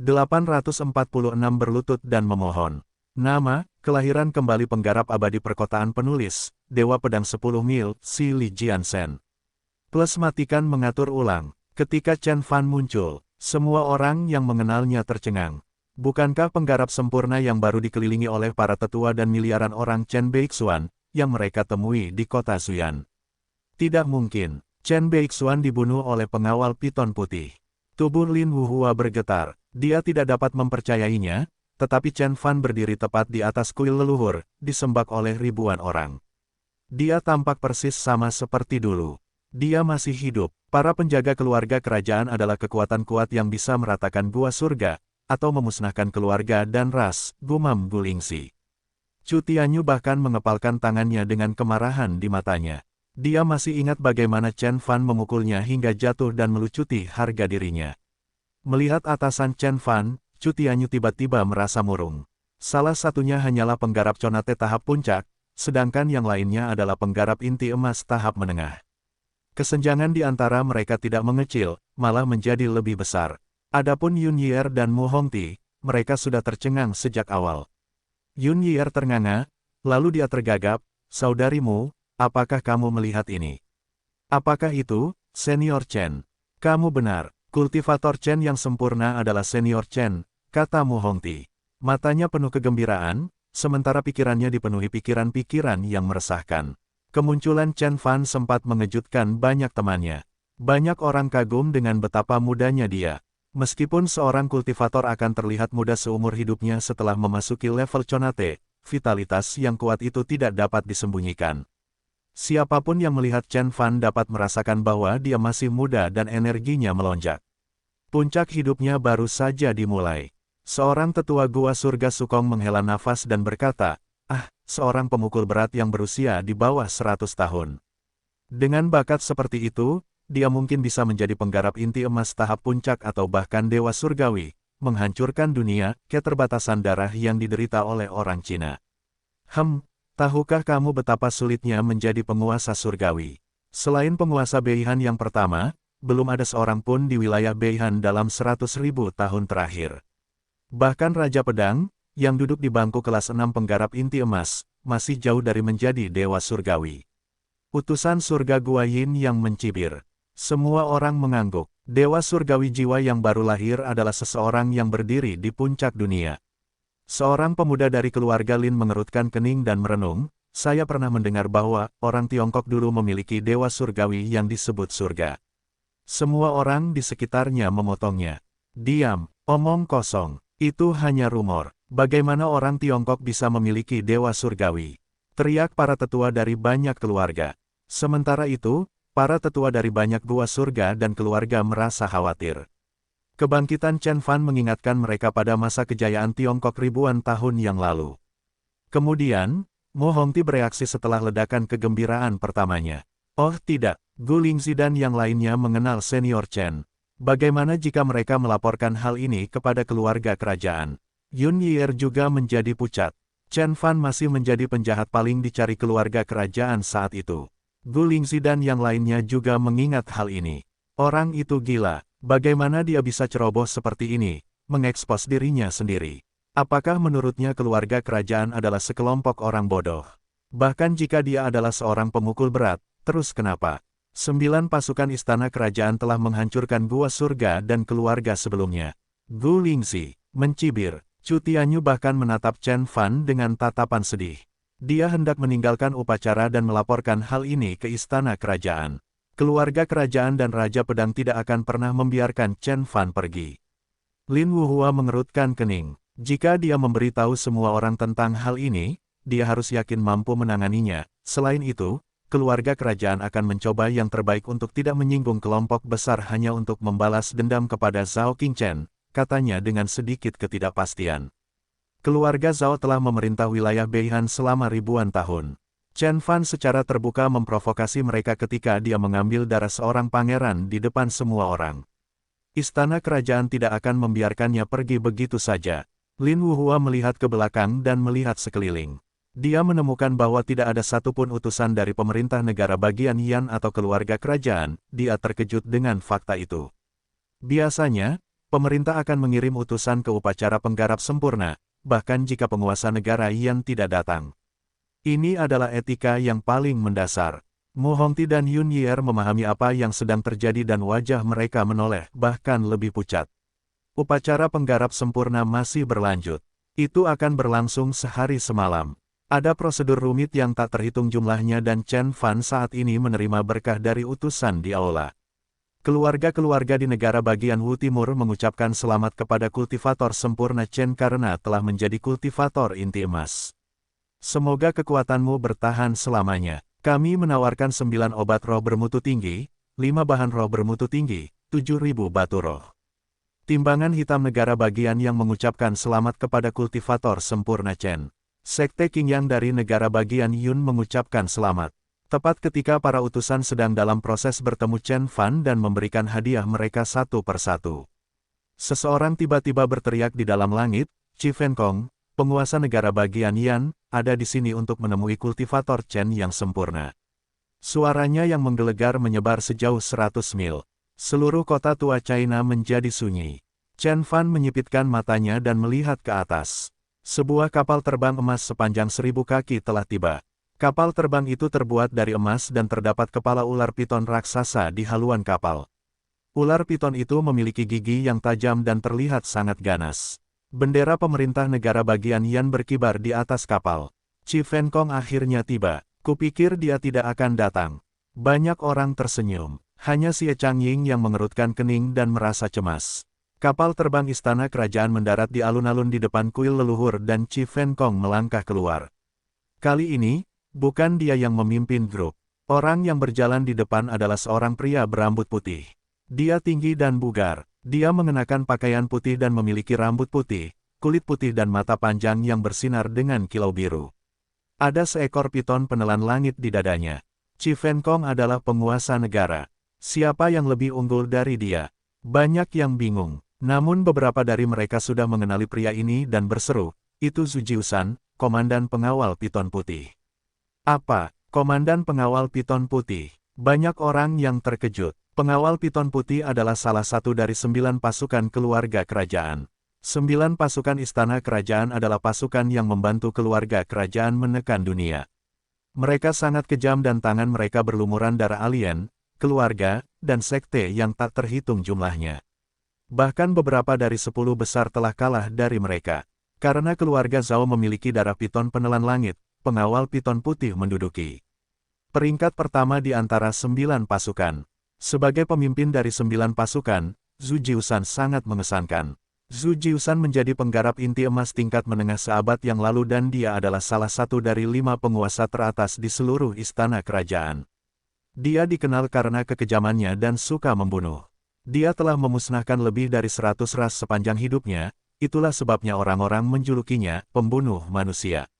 846 berlutut dan memohon. Nama, kelahiran kembali penggarap abadi perkotaan penulis, Dewa Pedang 10 Mil, Si Li Jiansen. Plus matikan mengatur ulang. Ketika Chen Fan muncul, semua orang yang mengenalnya tercengang. Bukankah penggarap sempurna yang baru dikelilingi oleh para tetua dan miliaran orang Chen Beixuan, yang mereka temui di kota Zuyan? Tidak mungkin, Chen Beixuan dibunuh oleh pengawal piton putih. Tubuh Lin Wuhua bergetar, dia tidak dapat mempercayainya, tetapi Chen Fan berdiri tepat di atas kuil leluhur, disembah oleh ribuan orang. Dia tampak persis sama seperti dulu. Dia masih hidup. Para penjaga keluarga kerajaan adalah kekuatan kuat yang bisa meratakan gua surga, atau memusnahkan keluarga dan ras, gumam Gulingsi. Chu Tianyu bahkan mengepalkan tangannya dengan kemarahan di matanya. Dia masih ingat bagaimana Chen Fan memukulnya hingga jatuh dan melucuti harga dirinya. Melihat atasan Chen Fan, Chu Tianyu tiba-tiba merasa murung. Salah satunya hanyalah penggarap Conate tahap puncak, sedangkan yang lainnya adalah penggarap inti emas tahap menengah. Kesenjangan di antara mereka tidak mengecil, malah menjadi lebih besar. Adapun Yun Yier dan Mu Hongti, mereka sudah tercengang sejak awal. Yun Yier ternganga, lalu dia tergagap, "Saudarimu, apakah kamu melihat ini?" "Apakah itu, Senior Chen?" "Kamu benar, kultivator Chen yang sempurna adalah Senior Chen," kata Mu Hongti. Matanya penuh kegembiraan, sementara pikirannya dipenuhi pikiran-pikiran yang meresahkan. Kemunculan Chen Fan sempat mengejutkan banyak temannya. Banyak orang kagum dengan betapa mudanya dia. Meskipun seorang kultivator akan terlihat muda seumur hidupnya setelah memasuki level Conate, vitalitas yang kuat itu tidak dapat disembunyikan. Siapapun yang melihat Chen Fan dapat merasakan bahwa dia masih muda dan energinya melonjak. Puncak hidupnya baru saja dimulai. Seorang tetua gua surga Sukong menghela nafas dan berkata, seorang pemukul berat yang berusia di bawah 100 tahun. Dengan bakat seperti itu, dia mungkin bisa menjadi penggarap inti emas tahap puncak atau bahkan dewa surgawi, menghancurkan dunia, keterbatasan darah yang diderita oleh orang Cina. Tahukah kamu betapa sulitnya menjadi penguasa surgawi? Selain penguasa Beihan yang pertama, belum ada seorang pun di wilayah Beihan dalam 100.000 tahun terakhir. Bahkan Raja Pedang, yang duduk di bangku kelas 6 penggarap inti emas, masih jauh dari menjadi dewa surgawi. Utusan surga Gua Yin yang mencibir. Semua orang mengangguk. Dewa surgawi jiwa yang baru lahir adalah seseorang yang berdiri di puncak dunia. Seorang pemuda dari keluarga Lin mengerutkan kening dan merenung, "Saya pernah mendengar bahwa orang Tiongkok dulu memiliki dewa surgawi yang disebut surga." Semua orang di sekitarnya memotongnya. "Diam, omong kosong. Itu hanya rumor. Bagaimana orang Tiongkok bisa memiliki dewa surgawi?" teriak para tetua dari banyak keluarga. Sementara itu, para tetua dari banyak gua surga dan keluarga merasa khawatir. Kebangkitan Chen Fan mengingatkan mereka pada masa kejayaan Tiongkok ribuan tahun yang lalu. Kemudian, Mo Hongti bereaksi setelah ledakan kegembiraan pertamanya. "Oh tidak, Gu Lingzi dan yang lainnya mengenal Senior Chen. Bagaimana jika mereka melaporkan hal ini kepada keluarga kerajaan?" Yun Yier juga menjadi pucat. Chen Fan masih menjadi penjahat paling dicari keluarga kerajaan saat itu. Gu Lingzi dan yang lainnya juga mengingat hal ini. Orang itu gila. Bagaimana dia bisa ceroboh seperti ini, mengekspos dirinya sendiri? Apakah menurutnya keluarga kerajaan adalah sekelompok orang bodoh? Bahkan jika dia adalah seorang pemukul berat, terus kenapa 9 pasukan istana kerajaan telah menghancurkan gua surga dan keluarga sebelumnya? Gu Lingzi mencibir. Chu Tianyu bahkan menatap Chen Fan dengan tatapan sedih. Dia hendak meninggalkan upacara dan melaporkan hal ini ke istana kerajaan. Keluarga kerajaan dan Raja Pedang tidak akan pernah membiarkan Chen Fan pergi. Lin Wuhua mengerutkan kening. Jika dia memberitahu semua orang tentang hal ini, dia harus yakin mampu menanganinya. Selain itu, keluarga kerajaan akan mencoba yang terbaik untuk tidak menyinggung kelompok besar hanya untuk membalas dendam kepada Zhao Qingchen, katanya dengan sedikit ketidakpastian. Keluarga Zhao telah memerintah wilayah Beihan selama ribuan tahun. Chen Fan secara terbuka memprovokasi mereka ketika dia mengambil darah seorang pangeran di depan semua orang. Istana kerajaan tidak akan membiarkannya pergi begitu saja. Lin Wuhua melihat ke belakang dan melihat sekeliling. Dia menemukan bahwa tidak ada satupun utusan dari pemerintah negara bagian Yan atau keluarga kerajaan. Dia terkejut dengan fakta itu. Biasanya, pemerintah akan mengirim utusan ke upacara penggarap sempurna, bahkan jika penguasa negara Yan tidak datang. Ini adalah etika yang paling mendasar. Mu Hongti dan Yun Yier memahami apa yang sedang terjadi dan wajah mereka menoleh, bahkan lebih pucat. Upacara penggarap sempurna masih berlanjut. Itu akan berlangsung sehari semalam. Ada prosedur rumit yang tak terhitung jumlahnya dan Chen Fan saat ini menerima berkah dari utusan di aula. Keluarga-keluarga di negara bagian Wu Timur mengucapkan selamat kepada kultivator sempurna Chen karena telah menjadi kultivator inti emas. Semoga kekuatanmu bertahan selamanya. Kami menawarkan 9 obat roh bermutu tinggi, 5 bahan roh bermutu tinggi, 7.000 batu roh. Timbangan hitam negara bagian yang mengucapkan selamat kepada kultivator sempurna Chen. Sekte Qingyang dari negara bagian Yun mengucapkan selamat. Tepat ketika para utusan sedang dalam proses bertemu Chen Fan dan memberikan hadiah mereka satu persatu. Seseorang tiba-tiba berteriak di dalam langit, Qi Fenkong, penguasa negara bagian Yan, ada di sini untuk menemui kultivator Chen yang sempurna. Suaranya yang menggelegar menyebar sejauh 100 mil. Seluruh kota tua China menjadi sunyi. Chen Fan menyipitkan matanya dan melihat ke atas. Sebuah kapal terbang emas sepanjang 1000 kaki telah tiba. Kapal terbang itu terbuat dari emas dan terdapat kepala ular piton raksasa di haluan kapal. Ular piton itu memiliki gigi yang tajam dan terlihat sangat ganas. Bendera pemerintah negara bagian Yan berkibar di atas kapal. Qi Fenkong akhirnya tiba. Kupikir dia tidak akan datang. Banyak orang tersenyum. Hanya Xie Changying yang mengerutkan kening dan merasa cemas. Kapal terbang istana kerajaan mendarat di alun-alun di depan kuil leluhur dan Qi Fenkong melangkah keluar. Kali ini, bukan dia yang memimpin grup. Orang yang berjalan di depan adalah seorang pria berambut putih. Dia tinggi dan bugar. Dia mengenakan pakaian putih dan memiliki rambut putih, kulit putih dan mata panjang yang bersinar dengan kilau biru. Ada seekor piton penelan langit di dadanya. Qi Fenkong adalah penguasa negara. Siapa yang lebih unggul dari dia? Banyak yang bingung. Namun beberapa dari mereka sudah mengenali pria ini dan berseru, itu Zhu Jiusan, komandan pengawal piton putih. Apa? Komandan pengawal piton putih? Banyak orang yang terkejut. Pengawal piton putih adalah salah satu dari 9 pasukan keluarga kerajaan. 9 pasukan istana kerajaan adalah pasukan yang membantu keluarga kerajaan menekan dunia. Mereka sangat kejam dan tangan mereka berlumuran darah alien, keluarga, dan sekte yang tak terhitung jumlahnya. Bahkan beberapa dari 10 besar telah kalah dari mereka. Karena keluarga Zhao memiliki darah piton penelan langit, pengawal piton putih menduduki peringkat pertama di antara 9 pasukan. Sebagai pemimpin dari 9 pasukan, Zhu Jiusan sangat mengesankan. Zhu Jiusan menjadi penggarap inti emas tingkat menengah seabad yang lalu dan dia adalah salah satu dari 5 penguasa teratas di seluruh istana kerajaan. Dia dikenal karena kekejamannya dan suka membunuh. Dia telah memusnahkan lebih dari 100 ras sepanjang hidupnya, itulah sebabnya orang-orang menjulukinya pembunuh manusia.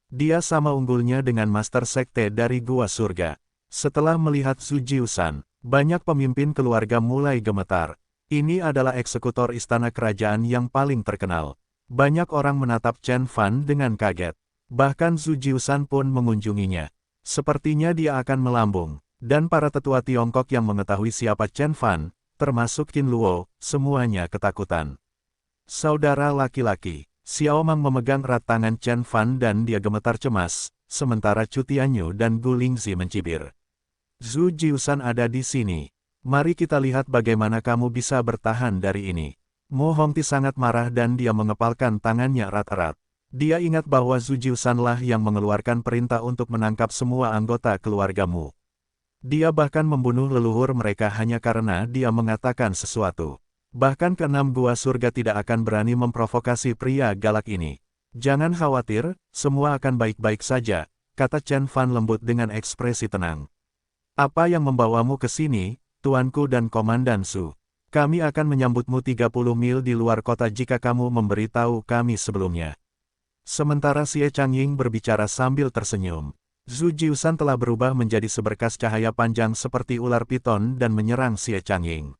Dia sama unggulnya dengan Master Sekte dari Gua Surga. Setelah melihat Zhu Jiusan, banyak pemimpin keluarga mulai gemetar. Ini adalah eksekutor istana kerajaan yang paling terkenal. Banyak orang menatap Chen Fan dengan kaget. Bahkan Zhu Jiusan pun mengunjunginya. Sepertinya dia akan melambung. Dan para tetua Tiongkok yang mengetahui siapa Chen Fan, termasuk Qin Luo, semuanya ketakutan. Saudara laki-laki, Xiao Mang memegang erat tangan Chen Fan dan dia gemetar cemas, sementara Chu Tianyu dan Gu Lingzi mencibir. Zhu Jiusan ada di sini. Mari kita lihat bagaimana kamu bisa bertahan dari ini. Mu Hongti sangat marah dan dia mengepalkan tangannya erat-erat. Dia ingat bahwa Zhu Jiusanlah yang mengeluarkan perintah untuk menangkap semua anggota keluargamu. Dia bahkan membunuh leluhur mereka hanya karena dia mengatakan sesuatu. Bahkan keenam Gua Surga tidak akan berani memprovokasi pria galak ini. Jangan khawatir, semua akan baik-baik saja, kata Chen Fan lembut dengan ekspresi tenang. Apa yang membawamu ke sini, tuanku dan Komandan Su? Kami akan menyambutmu 30 mil di luar kota jika kamu memberitahu kami sebelumnya. Sementara Xie Changying berbicara sambil tersenyum. Zhu Jiusan telah berubah menjadi seberkas cahaya panjang seperti ular piton dan menyerang Xie Changying.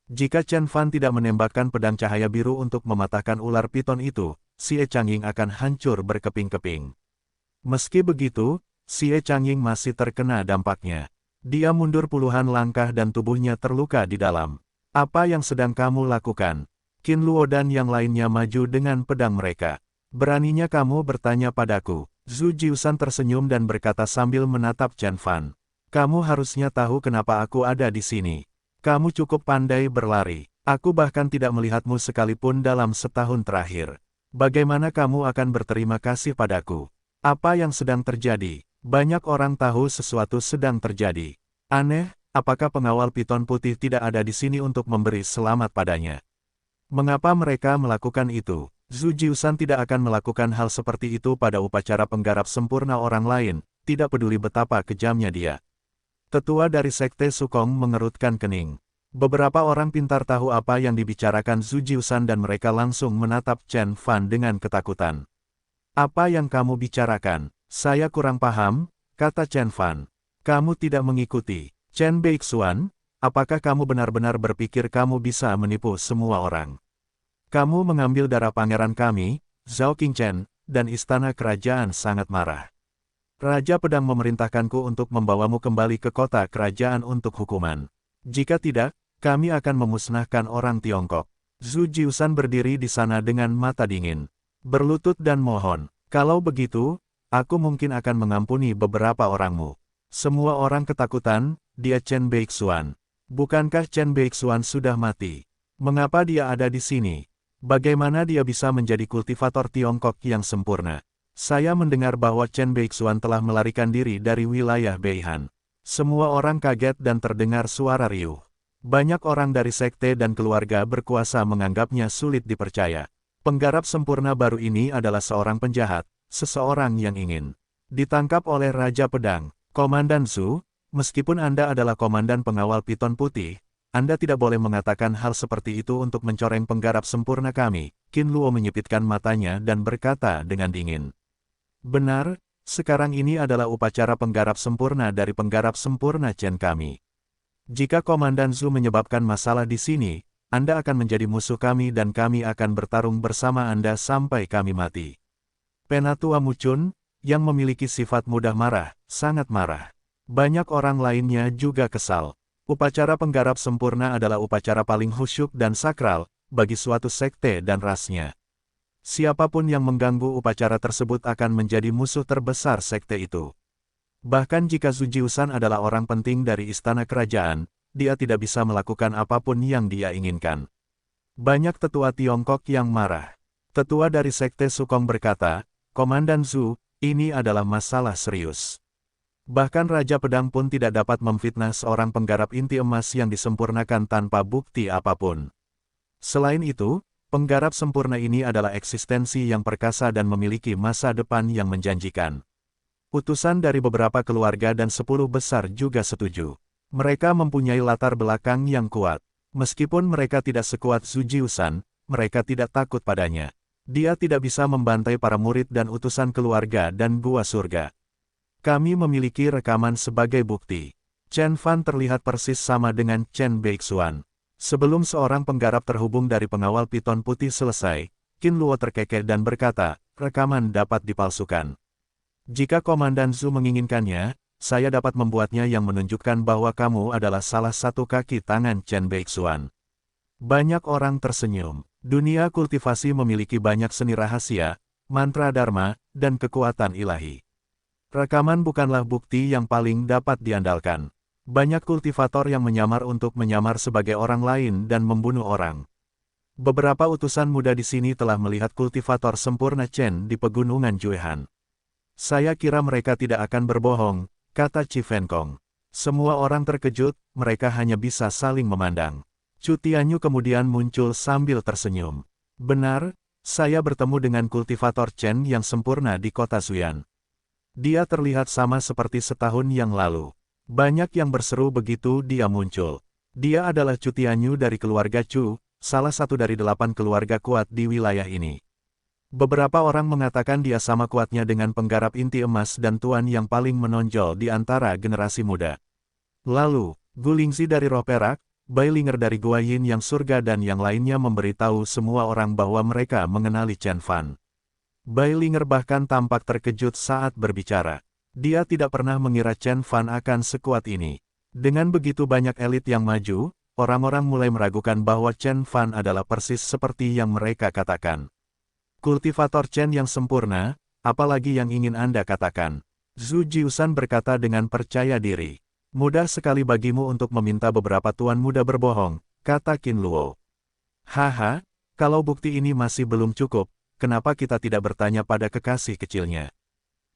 Jika Chen Fan tidak menembakkan pedang cahaya biru untuk mematahkan ular piton itu, Xie Changying akan hancur berkeping-keping. Meski begitu, Xie Changying masih terkena dampaknya. Dia mundur puluhan langkah dan tubuhnya terluka di dalam. Apa yang sedang kamu lakukan? Qin Luo dan yang lainnya maju dengan pedang mereka. Beraninya kamu bertanya padaku? Zhu Jiusan tersenyum dan berkata sambil menatap Chen Fan. Kamu harusnya tahu kenapa aku ada di sini. Kamu cukup pandai berlari. Aku bahkan tidak melihatmu sekalipun dalam setahun terakhir. Bagaimana kamu akan berterima kasih padaku? Apa yang sedang terjadi? Banyak orang tahu sesuatu sedang terjadi. Aneh, apakah pengawal piton putih tidak ada di sini untuk memberi selamat padanya? Mengapa mereka melakukan itu? Zhu Jiusan tidak akan melakukan hal seperti itu pada upacara penggarap sempurna orang lain, tidak peduli betapa kejamnya dia. Tetua dari Sekte Sukong mengerutkan kening. Beberapa orang pintar tahu apa yang dibicarakan Zhu Jiusan dan mereka langsung menatap Chen Fan dengan ketakutan. Apa yang kamu bicarakan? Saya kurang paham, kata Chen Fan. Kamu tidak mengikuti. Chen Beixuan, apakah kamu benar-benar berpikir kamu bisa menipu semua orang? Kamu mengambil darah pangeran kami, Zhao Qingchen, dan istana kerajaan sangat marah. Raja Pedang memerintahkanku untuk membawamu kembali ke kota kerajaan untuk hukuman. Jika tidak, kami akan memusnahkan orang Tiongkok. Zhu Jiusan berdiri di sana dengan mata dingin. Berlutut dan mohon, kalau begitu, aku mungkin akan mengampuni beberapa orangmu. Semua orang ketakutan, dia Chen Beixuan. Bukankah Chen Beixuan sudah mati? Mengapa dia ada di sini? Bagaimana dia bisa menjadi kultivator Tiongkok yang sempurna? Saya mendengar bahwa Chen Beixuan telah melarikan diri dari wilayah Beihan. Semua orang kaget dan terdengar suara riuh. Banyak orang dari sekte dan keluarga berkuasa menganggapnya sulit dipercaya. Penggarap sempurna baru ini adalah seorang penjahat, seseorang yang ingin ditangkap oleh Raja Pedang. Komandan Zhu, meskipun Anda adalah komandan pengawal piton putih, Anda tidak boleh mengatakan hal seperti itu untuk mencoreng penggarap sempurna kami. Qin Luo menyipitkan matanya dan berkata dengan dingin. Benar, sekarang ini adalah upacara penggarap sempurna dari penggarap sempurna Chen kami. Jika Komandan Zhu menyebabkan masalah di sini, Anda akan menjadi musuh kami dan kami akan bertarung bersama Anda sampai kami mati. Penatua Mucun, yang memiliki sifat mudah marah, sangat marah. Banyak orang lainnya juga kesal. Upacara penggarap sempurna adalah upacara paling khusyuk dan sakral, bagi suatu sekte dan rasnya. Siapapun yang mengganggu upacara tersebut akan menjadi musuh terbesar sekte itu. Bahkan jika Zhu Jiusan adalah orang penting dari istana kerajaan, dia tidak bisa melakukan apapun yang dia inginkan. Banyak tetua Tiongkok yang marah. Tetua dari Sekte Sukong berkata, Komandan Zhu, ini adalah masalah serius. Bahkan Raja Pedang pun tidak dapat memfitnah seorang penggarap inti emas yang disempurnakan tanpa bukti apapun. Selain itu, penggarap sempurna ini adalah eksistensi yang perkasa dan memiliki masa depan yang menjanjikan. Utusan dari beberapa keluarga dan 10 besar juga setuju. Mereka mempunyai latar belakang yang kuat. Meskipun mereka tidak sekuat Zhu Jiusan, mereka tidak takut padanya. Dia tidak bisa membantai para murid dan utusan keluarga dan gua surga. Kami memiliki rekaman sebagai bukti. Chen Fan terlihat persis sama dengan Chen Beixuan. Sebelum seorang penggarap terhubung dari pengawal piton putih selesai, Qin Luo terkekeh dan berkata, rekaman dapat dipalsukan. Jika Komandan Zhu menginginkannya, saya dapat membuatnya yang menunjukkan bahwa kamu adalah salah satu kaki tangan Chen Beixuan. Banyak orang tersenyum. Dunia kultivasi memiliki banyak seni rahasia, mantra dharma, dan kekuatan ilahi. Rekaman bukanlah bukti yang paling dapat diandalkan. Banyak kultivator yang menyamar untuk menyamar sebagai orang lain dan membunuh orang. Beberapa utusan muda di sini telah melihat kultivator sempurna Chen di pegunungan Juehan. Saya kira mereka tidak akan berbohong, kata Chi Fenkong. Semua orang terkejut, mereka hanya bisa saling memandang. Chu Tianyu kemudian muncul sambil tersenyum. Benar, saya bertemu dengan kultivator Chen yang sempurna di kota Zuyan. Dia terlihat sama seperti setahun yang lalu. Banyak yang berseru begitu dia muncul. Dia adalah Chu Tianyu dari keluarga Chu, salah satu dari 8 keluarga kuat di wilayah ini. Beberapa orang mengatakan dia sama kuatnya dengan penggarap inti emas dan tuan yang paling menonjol di antara generasi muda. Lalu, Gu Lingzi dari Roh Perak, Bai Linger dari Gua Yin yang surga dan yang lainnya memberitahu semua orang bahwa mereka mengenali Chen Fan. Bai Linger bahkan tampak terkejut saat berbicara. Dia tidak pernah mengira Chen Fan akan sekuat ini. Dengan begitu banyak elit yang maju, orang-orang mulai meragukan bahwa Chen Fan adalah persis seperti yang mereka katakan. Kultivator Chen yang sempurna, apalagi yang ingin Anda katakan? Zhu Jiusan berkata dengan percaya diri. Mudah sekali bagimu untuk meminta beberapa tuan muda berbohong, kata Qin Luo. Haha, kalau bukti ini masih belum cukup, kenapa kita tidak bertanya pada kekasih kecilnya?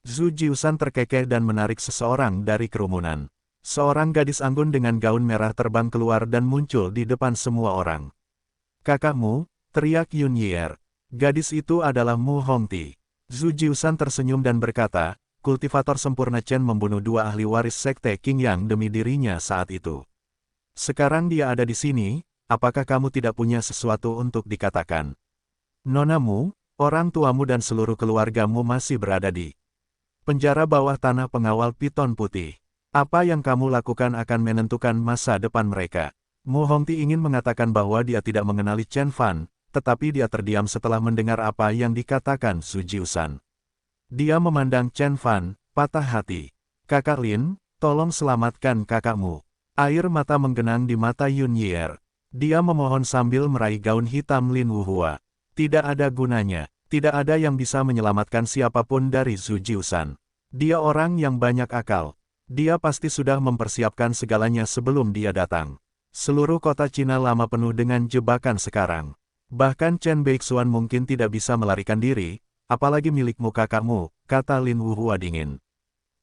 Zhu Jiusan terkekeh dan menarik seseorang dari kerumunan. Seorang gadis anggun dengan gaun merah terbang keluar dan muncul di depan semua orang. Kakakmu, teriak Yun Yier. Gadis itu adalah Mu Hongti. Zhu Jiusan tersenyum dan berkata, kultivator sempurna Chen membunuh dua ahli waris sekte Qingyang demi dirinya saat itu. Sekarang dia ada di sini, apakah kamu tidak punya sesuatu untuk dikatakan? Nonamu, orang tuamu dan seluruh keluargamu masih berada di penjara bawah tanah pengawal piton putih. Apa yang kamu lakukan akan menentukan masa depan mereka. Mu Hongti ingin mengatakan bahwa dia tidak mengenali Chen Fan, tetapi dia terdiam setelah mendengar apa yang dikatakan Zhu Jiusan. Dia memandang Chen Fan, patah hati. Kakak Lin, tolong selamatkan kakakmu. Air mata menggenang di mata Yun Yier. Dia memohon sambil meraih gaun hitam Lin Wuhua. Tidak ada gunanya, tidak ada yang bisa menyelamatkan siapapun dari Zhu Jiusan. Dia orang yang banyak akal. Dia pasti sudah mempersiapkan segalanya sebelum dia datang. Seluruh kota Cina lama penuh dengan jebakan sekarang. Bahkan Chen Beixuan mungkin tidak bisa melarikan diri, apalagi milikmu kakakmu, kata Lin Wuhua dingin.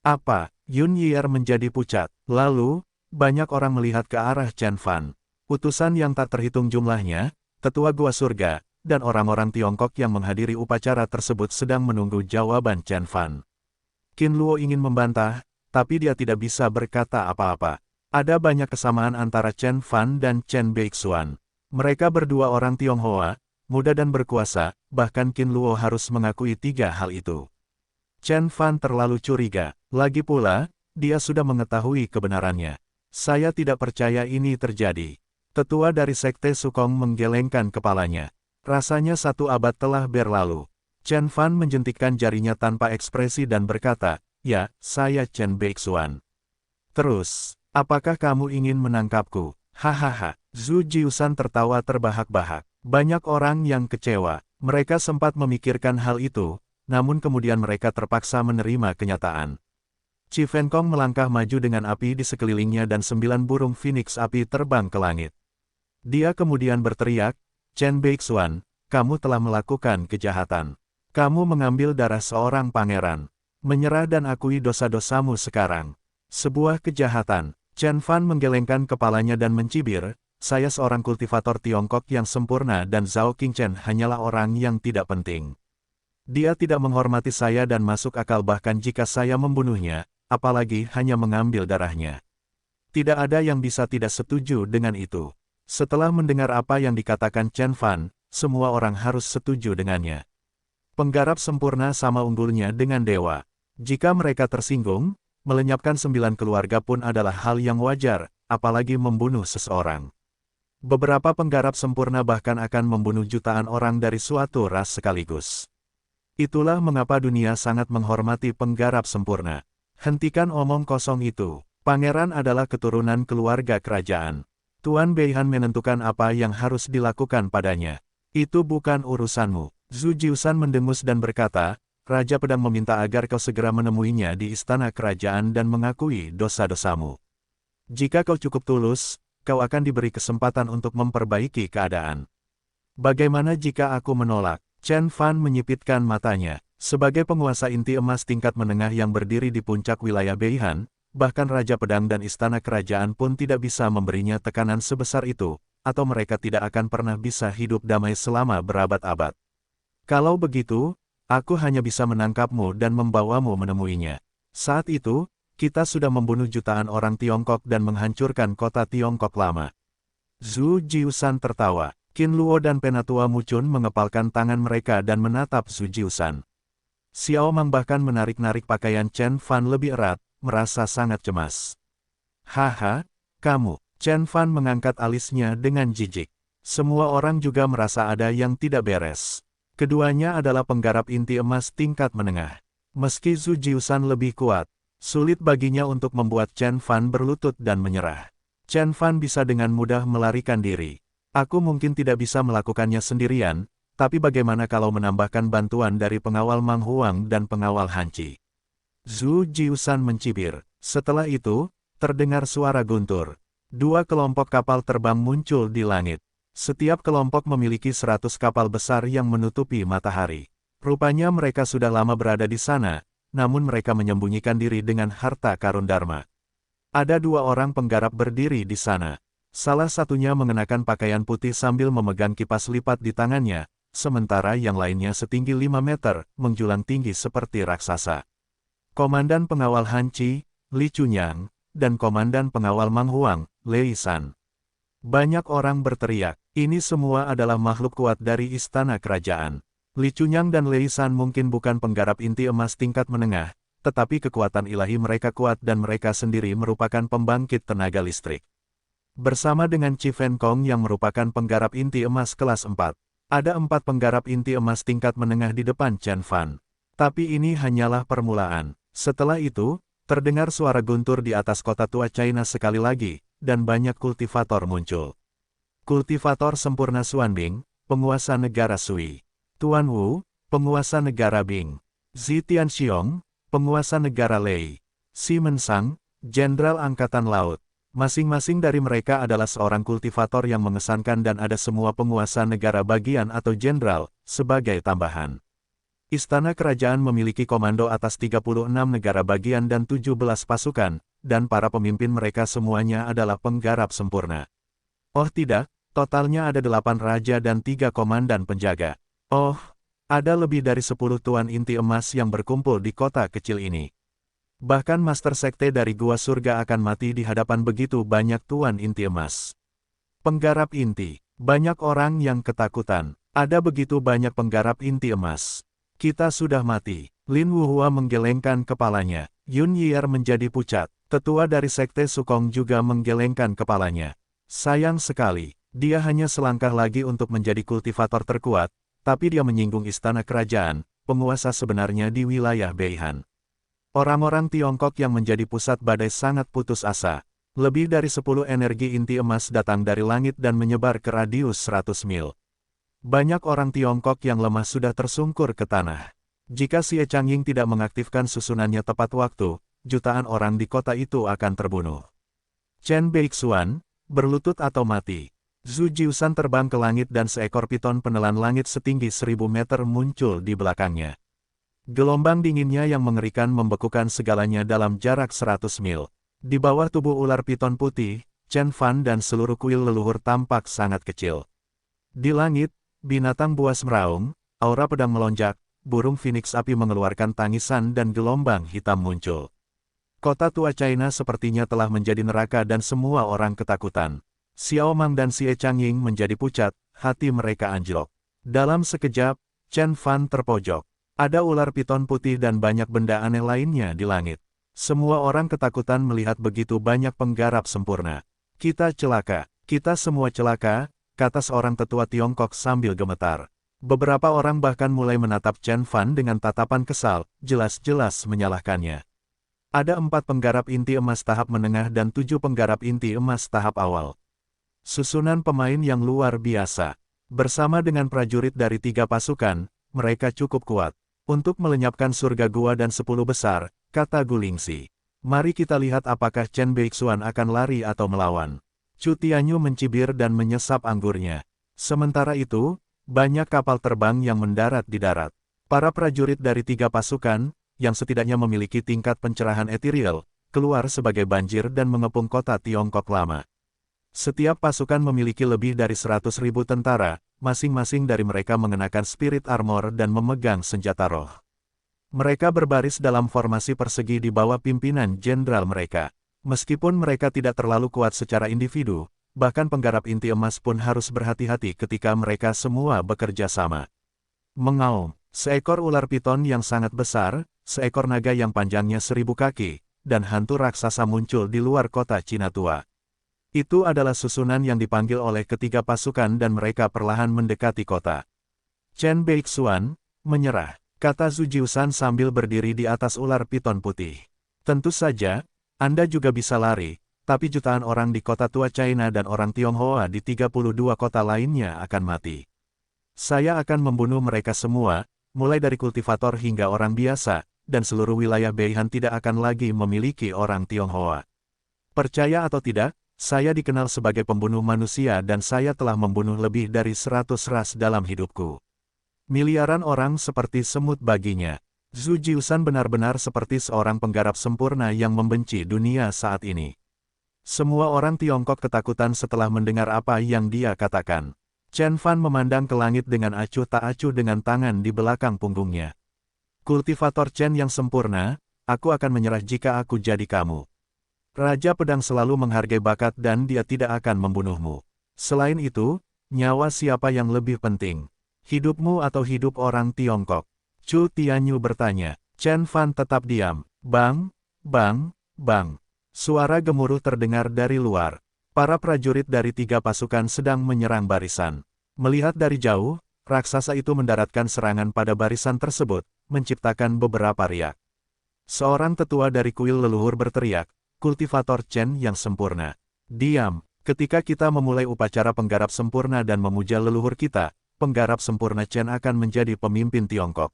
Apa? Yun Yier menjadi pucat. Lalu, banyak orang melihat ke arah Chen Fan. Utusan yang tak terhitung jumlahnya, tetua gua surga, dan orang-orang Tiongkok yang menghadiri upacara tersebut sedang menunggu jawaban Chen Fan. Qin Luo ingin membantah, tapi dia tidak bisa berkata apa-apa. Ada banyak kesamaan antara Chen Fan dan Chen Beixuan. Mereka berdua orang Tionghoa, muda dan berkuasa, bahkan Qin Luo harus mengakui tiga hal itu. Chen Fan terlalu curiga, lagi pula, dia sudah mengetahui kebenarannya. Saya tidak percaya ini terjadi. Tetua dari Sekte Sukong menggelengkan kepalanya. Rasanya 1 abad telah berlalu. Chen Fan menjentikkan jarinya tanpa ekspresi dan berkata, ya, saya Chen Beixuan. Terus, apakah kamu ingin menangkapku? Hahaha. Zhu Jiusan tertawa terbahak-bahak. Banyak orang yang kecewa. Mereka sempat memikirkan hal itu, namun kemudian mereka terpaksa menerima kenyataan. Qi Fenkong melangkah maju dengan api di sekelilingnya dan 9 burung phoenix api terbang ke langit. Dia kemudian berteriak, Chen Beixuan, kamu telah melakukan kejahatan. Kamu mengambil darah seorang pangeran. Menyerah dan akui dosa-dosamu sekarang. Sebuah kejahatan. Chen Fan menggelengkan kepalanya dan mencibir, saya seorang kultivator Tiongkok yang sempurna dan Zhao Qingchen hanyalah orang yang tidak penting. Dia tidak menghormati saya dan masuk akal bahkan jika saya membunuhnya, apalagi hanya mengambil darahnya. Tidak ada yang bisa tidak setuju dengan itu. Setelah mendengar apa yang dikatakan Chen Fan, semua orang harus setuju dengannya. Penggarap sempurna sama unggulnya dengan dewa. Jika mereka tersinggung, melenyapkan 9 keluarga pun adalah hal yang wajar, apalagi membunuh seseorang. Beberapa penggarap sempurna bahkan akan membunuh jutaan orang dari suatu ras sekaligus. Itulah mengapa dunia sangat menghormati penggarap sempurna. Hentikan omong kosong itu. Pangeran adalah keturunan keluarga kerajaan. Tuan Beihan menentukan apa yang harus dilakukan padanya. Itu bukan urusanmu. Zhu Jiusan mendengus dan berkata, Raja Pedang meminta agar kau segera menemuinya di istana kerajaan dan mengakui dosa-dosamu. Jika kau cukup tulus, kau akan diberi kesempatan untuk memperbaiki keadaan. Bagaimana jika aku menolak? Chen Fan menyipitkan matanya. Sebagai penguasa inti emas tingkat menengah yang berdiri di puncak wilayah Beihan, bahkan Raja Pedang dan istana kerajaan pun tidak bisa memberinya tekanan sebesar itu, atau mereka tidak akan pernah bisa hidup damai selama berabad-abad. Kalau begitu, aku hanya bisa menangkapmu dan membawamu menemuinya. Saat itu, kita sudah membunuh jutaan orang Tiongkok dan menghancurkan kota Tiongkok lama. Zhu Jiusan tertawa. Qin Luo dan Penatua Mucun mengepalkan tangan mereka dan menatap Zhu Jiusan. Xiao Mang bahkan menarik-narik pakaian Chen Fan lebih erat, merasa sangat cemas. Haha, kamu. Chen Fan mengangkat alisnya dengan jijik. Semua orang juga merasa ada yang tidak beres. Keduanya adalah penggarap inti emas tingkat menengah. Meski Zhu Jiusan lebih kuat, sulit baginya untuk membuat Chen Fan berlutut dan menyerah. Chen Fan bisa dengan mudah melarikan diri. Aku mungkin tidak bisa melakukannya sendirian, tapi bagaimana kalau menambahkan bantuan dari pengawal Mang Huang dan pengawal Hanci? Zhu Jiusan mencibir. Setelah itu, terdengar suara guntur. Dua kelompok kapal terbang muncul di langit. Setiap kelompok memiliki 100 kapal besar yang menutupi matahari. Rupanya mereka sudah lama berada di sana, namun mereka menyembunyikan diri dengan harta karun Dharma. Ada dua orang penggarap berdiri di sana. Salah satunya mengenakan pakaian putih sambil memegang kipas lipat di tangannya, sementara yang lainnya setinggi 5 meter, menjulang tinggi seperti raksasa. Komandan pengawal Hanci, Li Chunyang, dan komandan pengawal Mang Huang, Lei San. Banyak orang berteriak, ini semua adalah makhluk kuat dari istana kerajaan. Li Chunyang dan Lei San mungkin bukan penggarap inti emas tingkat menengah, tetapi kekuatan ilahi mereka kuat dan mereka sendiri merupakan pembangkit tenaga listrik. Bersama dengan Chi Fen Kong yang merupakan penggarap inti emas kelas 4, ada 4 penggarap inti emas tingkat menengah di depan Chen Fan. Tapi ini hanyalah permulaan. Setelah itu, terdengar suara guntur di atas kota tua China sekali lagi, dan banyak kultivator muncul. Kultivator sempurna Xuanbing, penguasa negara Sui. Tuan Wu, penguasa negara Bing. Zi Tianxiong, penguasa negara Lei. Xi Mensang, jenderal angkatan laut. Masing-masing dari mereka adalah seorang kultivator yang mengesankan dan ada semua penguasa negara bagian atau jenderal, sebagai tambahan. Istana kerajaan memiliki komando atas 36 negara bagian dan 17 pasukan, dan para pemimpin mereka semuanya adalah penggarap sempurna. Oh tidak, totalnya ada 8 raja dan 3 komandan penjaga. Oh, ada lebih dari 10 tuan inti emas yang berkumpul di kota kecil ini. Bahkan Master Sekte dari Gua Surga akan mati di hadapan begitu banyak tuan inti emas. Penggarap inti, banyak orang yang ketakutan. Ada begitu banyak penggarap inti emas. Kita sudah mati. Lin Wuhua menggelengkan kepalanya. Yun Yier menjadi pucat. Tetua dari Sekte Sukong juga menggelengkan kepalanya. Sayang sekali, dia hanya selangkah lagi untuk menjadi kultivator terkuat, tapi dia menyinggung istana kerajaan, penguasa sebenarnya di wilayah Beihan. Orang-orang Tiongkok yang menjadi pusat badai sangat putus asa. Lebih dari 10 energi inti emas datang dari langit dan menyebar ke radius 100 mil. Banyak orang Tiongkok yang lemah sudah tersungkur ke tanah. Jika Xie Changying tidak mengaktifkan susunannya tepat waktu, jutaan orang di kota itu akan terbunuh. Chen Beixuan, berlutut atau mati. Zhu Jiusan terbang ke langit dan seekor piton penelan langit setinggi 1000 meter muncul di belakangnya. Gelombang dinginnya yang mengerikan membekukan segalanya dalam jarak 100 mil. Di bawah tubuh ular piton putih, Chen Fan dan seluruh kuil leluhur tampak sangat kecil. Di langit, binatang buas meraung, aura pedang melonjak, burung phoenix api mengeluarkan tangisan dan gelombang hitam muncul. Kota tua China sepertinya telah menjadi neraka dan semua orang ketakutan. Xiao Mang dan Xie Changying menjadi pucat, hati mereka anjlok. Dalam sekejap, Chen Fan terpojok. Ada ular piton putih dan banyak benda aneh lainnya di langit. Semua orang ketakutan melihat begitu banyak penggarap sempurna. Kita celaka, kita semua celaka, kata seorang tetua Tiongkok sambil gemetar. Beberapa orang bahkan mulai menatap Chen Fan dengan tatapan kesal, jelas-jelas menyalahkannya. Ada 4 penggarap inti emas tahap menengah dan 7 penggarap inti emas tahap awal. Susunan pemain yang luar biasa. Bersama dengan prajurit dari 3 pasukan, mereka cukup kuat untuk melenyapkan surga gua dan 10 besar, kata Gulingxi. Mari kita lihat apakah Chen Beixuan akan lari atau melawan. Chu Tianyu mencibir dan menyesap anggurnya. Sementara itu, banyak kapal terbang yang mendarat di darat. Para prajurit dari 3 pasukan, yang setidaknya memiliki tingkat pencerahan ethereal, keluar sebagai banjir dan mengepung kota Tiongkok lama. Setiap pasukan memiliki lebih dari 100.000 tentara, masing-masing dari mereka mengenakan spirit armor dan memegang senjata roh. Mereka berbaris dalam formasi persegi di bawah pimpinan jenderal mereka. Meskipun mereka tidak terlalu kuat secara individu, bahkan penggarap inti emas pun harus berhati-hati ketika mereka semua bekerja sama. Mengaum, seekor ular piton yang sangat besar, seekor naga yang panjangnya 1000 kaki, dan hantu raksasa muncul di luar kota Cina tua. Itu adalah susunan yang dipanggil oleh ketiga pasukan dan mereka perlahan mendekati kota. Chen Beixuan, menyerah, kata Zhu Jiusan sambil berdiri di atas ular piton putih. Tentu saja, Anda juga bisa lari, tapi jutaan orang di kota tua China dan orang Tionghoa di 32 kota lainnya akan mati. Saya akan membunuh mereka semua, mulai dari kultivator hingga orang biasa, dan seluruh wilayah Beihan tidak akan lagi memiliki orang Tionghoa. Percaya atau tidak, saya dikenal sebagai pembunuh manusia dan saya telah membunuh lebih dari 100 ras dalam hidupku. Miliaran orang seperti semut baginya. Zhu Jiusan benar-benar seperti seorang penggarap sempurna yang membenci dunia saat ini. Semua orang Tiongkok ketakutan setelah mendengar apa yang dia katakan. Chen Fan memandang ke langit dengan acuh tak acuh dengan tangan di belakang punggungnya. Kultivator Chen yang sempurna, aku akan menyerah jika aku jadi kamu. Raja Pedang selalu menghargai bakat dan dia tidak akan membunuhmu. Selain itu, nyawa siapa yang lebih penting? Hidupmu atau hidup orang Tiongkok? Chu Tianyu bertanya. Chen Fan tetap diam. Bang, bang, bang. Suara gemuruh terdengar dari luar. Para prajurit dari 3 pasukan sedang menyerang barisan. Melihat dari jauh, raksasa itu mendaratkan serangan pada barisan tersebut, menciptakan beberapa riak. Seorang tetua dari kuil leluhur berteriak, kultivator Chen yang sempurna. Diam, ketika kita memulai upacara penggarap sempurna dan memuja leluhur kita, penggarap sempurna Chen akan menjadi pemimpin Tiongkok.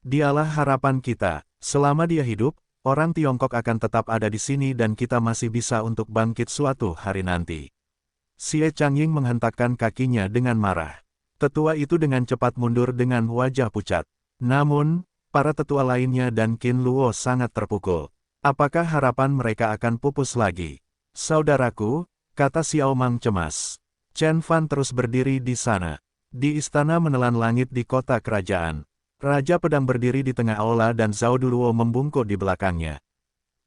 Dialah harapan kita. Selama dia hidup, orang Tiongkok akan tetap ada di sini dan kita masih bisa untuk bangkit suatu hari nanti. Xie Changying menghentakkan kakinya dengan marah. Tetua itu dengan cepat mundur dengan wajah pucat. Namun, para tetua lainnya dan Qin Luo sangat terpukul. Apakah harapan mereka akan pupus lagi? Saudaraku, kata Xiao Mang cemas. Chen Fan terus berdiri di sana. Di istana menelan langit di kota kerajaan. Raja Pedang berdiri di tengah aula dan Zhao Duluo membungkuk di belakangnya.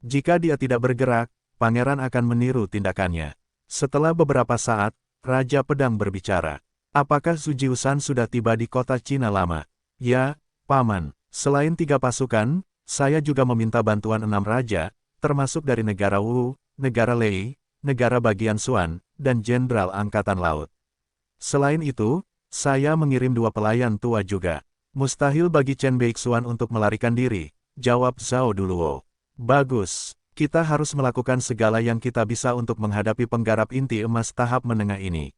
Jika dia tidak bergerak, pangeran akan meniru tindakannya. Setelah beberapa saat, Raja Pedang berbicara. Apakah Zhu Jiusan sudah tiba di kota Cina lama? Ya, Paman. Selain 3 pasukan, saya juga meminta bantuan 6 raja, termasuk dari negara Wu, negara Lei, negara bagian Xuan, dan Jenderal Angkatan Laut. Selain itu, saya mengirim 2 pelayan tua juga. Mustahil bagi Chen Beixuan untuk melarikan diri, jawab Zhao Duluo. Bagus, kita harus melakukan segala yang kita bisa untuk menghadapi penggarap inti emas tahap menengah ini.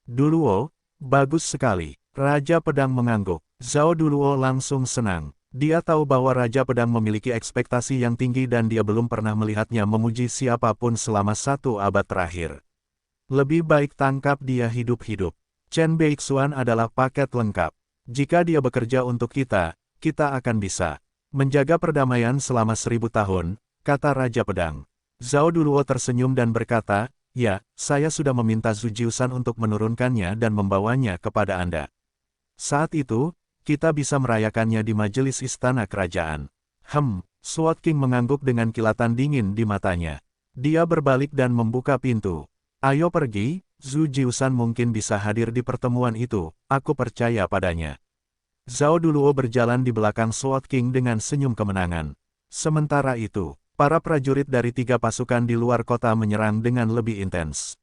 Duluo, bagus sekali. Raja Pedang mengangguk. Zhao Duluo langsung senang. Dia tahu bahwa Raja Pedang memiliki ekspektasi yang tinggi dan dia belum pernah melihatnya memuji siapapun selama 1 abad terakhir. Lebih baik tangkap dia hidup-hidup. Chen Beixuan adalah paket lengkap. Jika dia bekerja untuk kita, kita akan bisa menjaga perdamaian selama 1000 tahun, kata Raja Pedang. Zhao Duluo tersenyum dan berkata, ya, saya sudah meminta Zhu Jiusan untuk menurunkannya dan membawanya kepada Anda. Saat itu, kita bisa merayakannya di majelis istana kerajaan. Sword King mengangguk dengan kilatan dingin di matanya. Dia berbalik dan membuka pintu. Ayo pergi, Zhu Jiusan mungkin bisa hadir di pertemuan itu, aku percaya padanya. Zhao Duluo berjalan di belakang Sword King dengan senyum kemenangan. Sementara itu, para prajurit dari 3 pasukan di luar kota menyerang dengan lebih intens.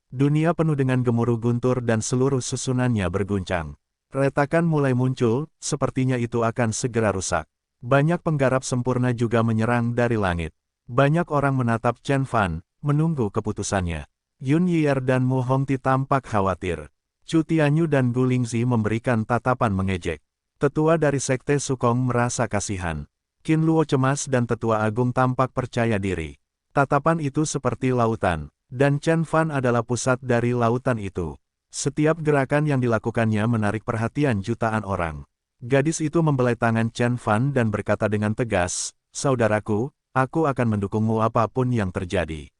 Dunia penuh dengan gemuruh guntur dan seluruh susunannya berguncang. Retakan mulai muncul, sepertinya itu akan segera rusak. Banyak penggarap sempurna juga menyerang dari langit. Banyak orang menatap Chen Fan, menunggu keputusannya. Yun Yier dan Mu Hongti tampak khawatir. Chu Tianyu dan Gu Lingzi memberikan tatapan mengejek. Tetua dari Sekte Sukong merasa kasihan. Qin Luo cemas dan Tetua Agung tampak percaya diri. Tatapan itu seperti lautan, dan Chen Fan adalah pusat dari lautan itu. Setiap gerakan yang dilakukannya menarik perhatian jutaan orang. Gadis itu membelai tangan Chen Fan dan berkata dengan tegas, saudaraku, aku akan mendukungmu apapun yang terjadi.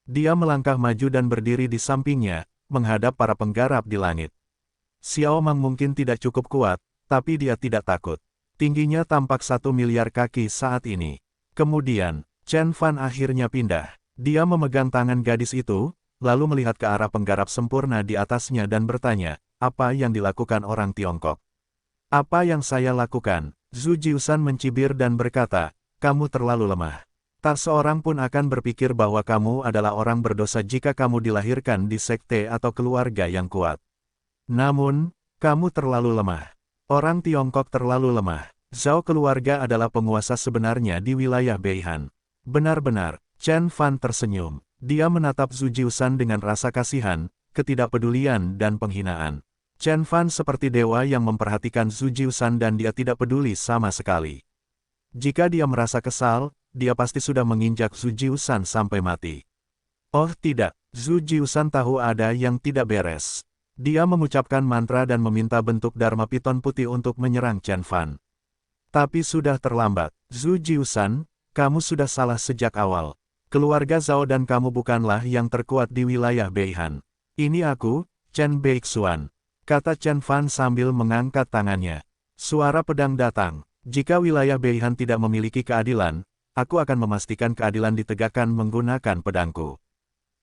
Dia melangkah maju dan berdiri di sampingnya, menghadap para penggarap di langit. Xiao Mang mungkin tidak cukup kuat, tapi dia tidak takut. Tingginya tampak 1 miliar kaki saat ini. Kemudian, Chen Fan akhirnya pindah. Dia memegang tangan gadis itu, lalu melihat ke arah penggarap sempurna di atasnya dan bertanya, apa yang dilakukan orang Tiongkok? Apa yang saya lakukan? Zhu Jiusan mencibir dan berkata, kamu terlalu lemah. Tak seorang pun akan berpikir bahwa kamu adalah orang berdosa jika kamu dilahirkan di sekte atau keluarga yang kuat. Namun, kamu terlalu lemah. Orang Tiongkok terlalu lemah. Zhao keluarga adalah penguasa sebenarnya di wilayah Beihan. Benar-benar, Chen Fan tersenyum. Dia menatap Zhu Jiusan dengan rasa kasihan, ketidakpedulian dan penghinaan. Chen Fan seperti dewa yang memperhatikan Zhu Jiusan dan dia tidak peduli sama sekali. Jika dia merasa kesal, dia pasti sudah menginjak Zhu Jiusan sampai mati. Oh tidak, Zhu Jiusan tahu ada yang tidak beres. Dia mengucapkan mantra dan meminta bentuk Dharma Piton putih untuk menyerang Chen Fan. Tapi sudah terlambat. Zhu Jiusan, kamu sudah salah sejak awal. Keluarga Zhao dan kamu bukanlah yang terkuat di wilayah Beihan. Ini aku, Chen Beixuan, kata Chen Fan sambil mengangkat tangannya. Suara pedang datang. Jika wilayah Beihan tidak memiliki keadilan, aku akan memastikan keadilan ditegakkan menggunakan pedangku.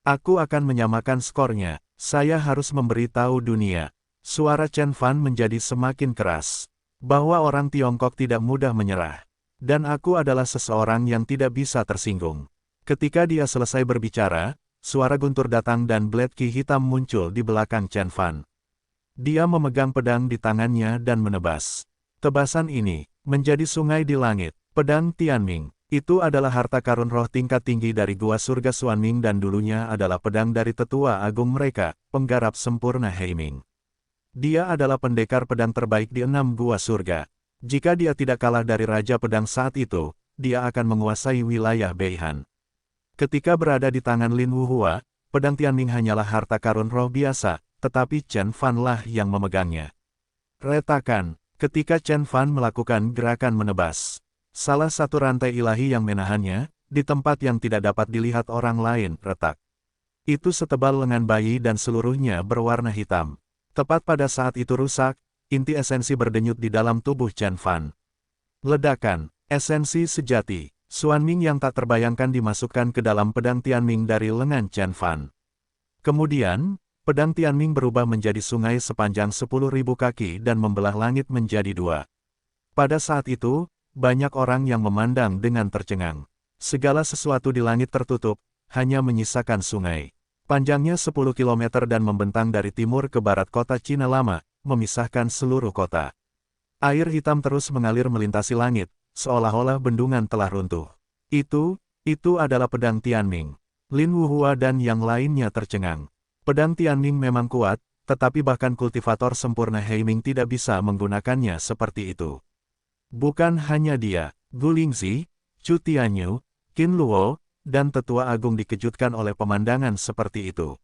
Aku akan menyamakan skornya. Saya harus memberitahu dunia. Suara Chen Fan menjadi semakin keras. Bahwa orang Tiongkok tidak mudah menyerah. Dan aku adalah seseorang yang tidak bisa tersinggung. Ketika dia selesai berbicara, suara guntur datang dan blade ki hitam muncul di belakang Chen Fan. Dia memegang pedang di tangannya dan menebas. Tebasan ini menjadi sungai di langit. Pedang Tianming itu adalah harta karun roh tingkat tinggi dari Gua Surga Xuanming dan dulunya adalah pedang dari tetua agung mereka, penggarap sempurna Heiming. Dia adalah pendekar pedang terbaik di 6 Gua Surga. Jika dia tidak kalah dari Raja Pedang saat itu, dia akan menguasai wilayah Beihan. Ketika berada di tangan Lin Wuhua, pedang Tianming hanyalah harta karun roh biasa, tetapi Chen Fan lah yang memegangnya. Retakan, ketika Chen Fan melakukan gerakan menebas. Salah satu rantai ilahi yang menahannya, di tempat yang tidak dapat dilihat orang lain, retak. Itu setebal lengan bayi dan seluruhnya berwarna hitam. Tepat pada saat itu rusak, inti esensi berdenyut di dalam tubuh Chen Fan. Ledakan, esensi sejati. Xuanming yang tak terbayangkan dimasukkan ke dalam pedang Tianming dari lengan Chen Fan. Kemudian, pedang Tianming berubah menjadi sungai sepanjang 10.000 kaki dan membelah langit menjadi dua. Pada saat itu, banyak orang yang memandang dengan tercengang. Segala sesuatu di langit tertutup, hanya menyisakan sungai. Panjangnya 10 km dan membentang dari timur ke barat kota Cina Lama, memisahkan seluruh kota. Air hitam terus mengalir melintasi langit, seolah-olah bendungan telah runtuh. Itu adalah pedang Tianming. Lin Wuhua dan yang lainnya tercengang. Pedang Tianming memang kuat, tetapi bahkan kultivator sempurna Heiming tidak bisa menggunakannya seperti itu. Bukan hanya dia, Gu Lingzi, Chu Tianyu, Qin Luo, dan Tetua Agung dikejutkan oleh pemandangan seperti itu.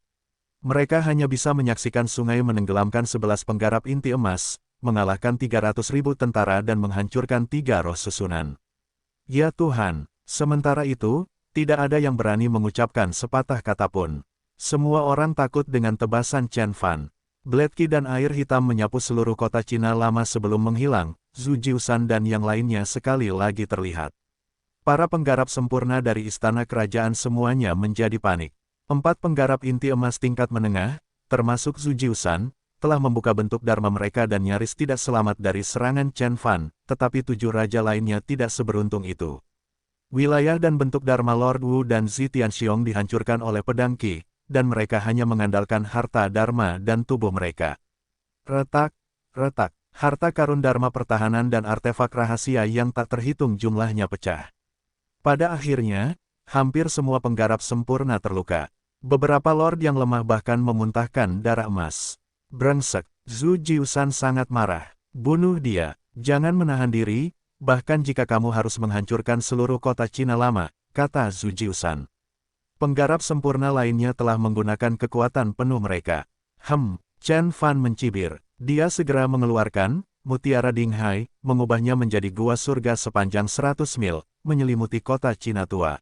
Mereka hanya bisa menyaksikan sungai menenggelamkan 11 penggarap inti emas, mengalahkan 300.000 tentara dan menghancurkan 3 roh susunan. Ya Tuhan, sementara itu, tidak ada yang berani mengucapkan sepatah kata pun. Semua orang takut dengan tebasan Chen Fan. Blade Ki dan air hitam menyapu seluruh kota Cina Lama sebelum menghilang, Zhu Jiusan dan yang lainnya sekali lagi terlihat. Para penggarap sempurna dari istana kerajaan semuanya menjadi panik. 4 penggarap inti emas tingkat menengah, termasuk Zhu Jiusan, telah membuka bentuk Dharma mereka dan nyaris tidak selamat dari serangan Chen Fan, tetapi 7 raja lainnya tidak seberuntung itu. Wilayah dan bentuk Dharma Lord Wu dan Zi Tianxiong dihancurkan oleh pedang Qi, dan mereka hanya mengandalkan harta Dharma dan tubuh mereka. Retak, retak, harta karun Dharma pertahanan dan artefak rahasia yang tak terhitung jumlahnya pecah. Pada akhirnya, hampir semua penggarap sempurna terluka. Beberapa lord yang lemah bahkan memuntahkan darah emas. Brengsek, Zhu Jiusan sangat marah. Bunuh dia, jangan menahan diri, bahkan jika kamu harus menghancurkan seluruh kota Cina Lama, kata Zhu Jiusan. Penggarap sempurna lainnya telah menggunakan kekuatan penuh mereka. Chen Fan mencibir. Dia segera mengeluarkan Mutiara Dinghai, mengubahnya menjadi gua surga sepanjang 100 mil, menyelimuti kota Cina tua.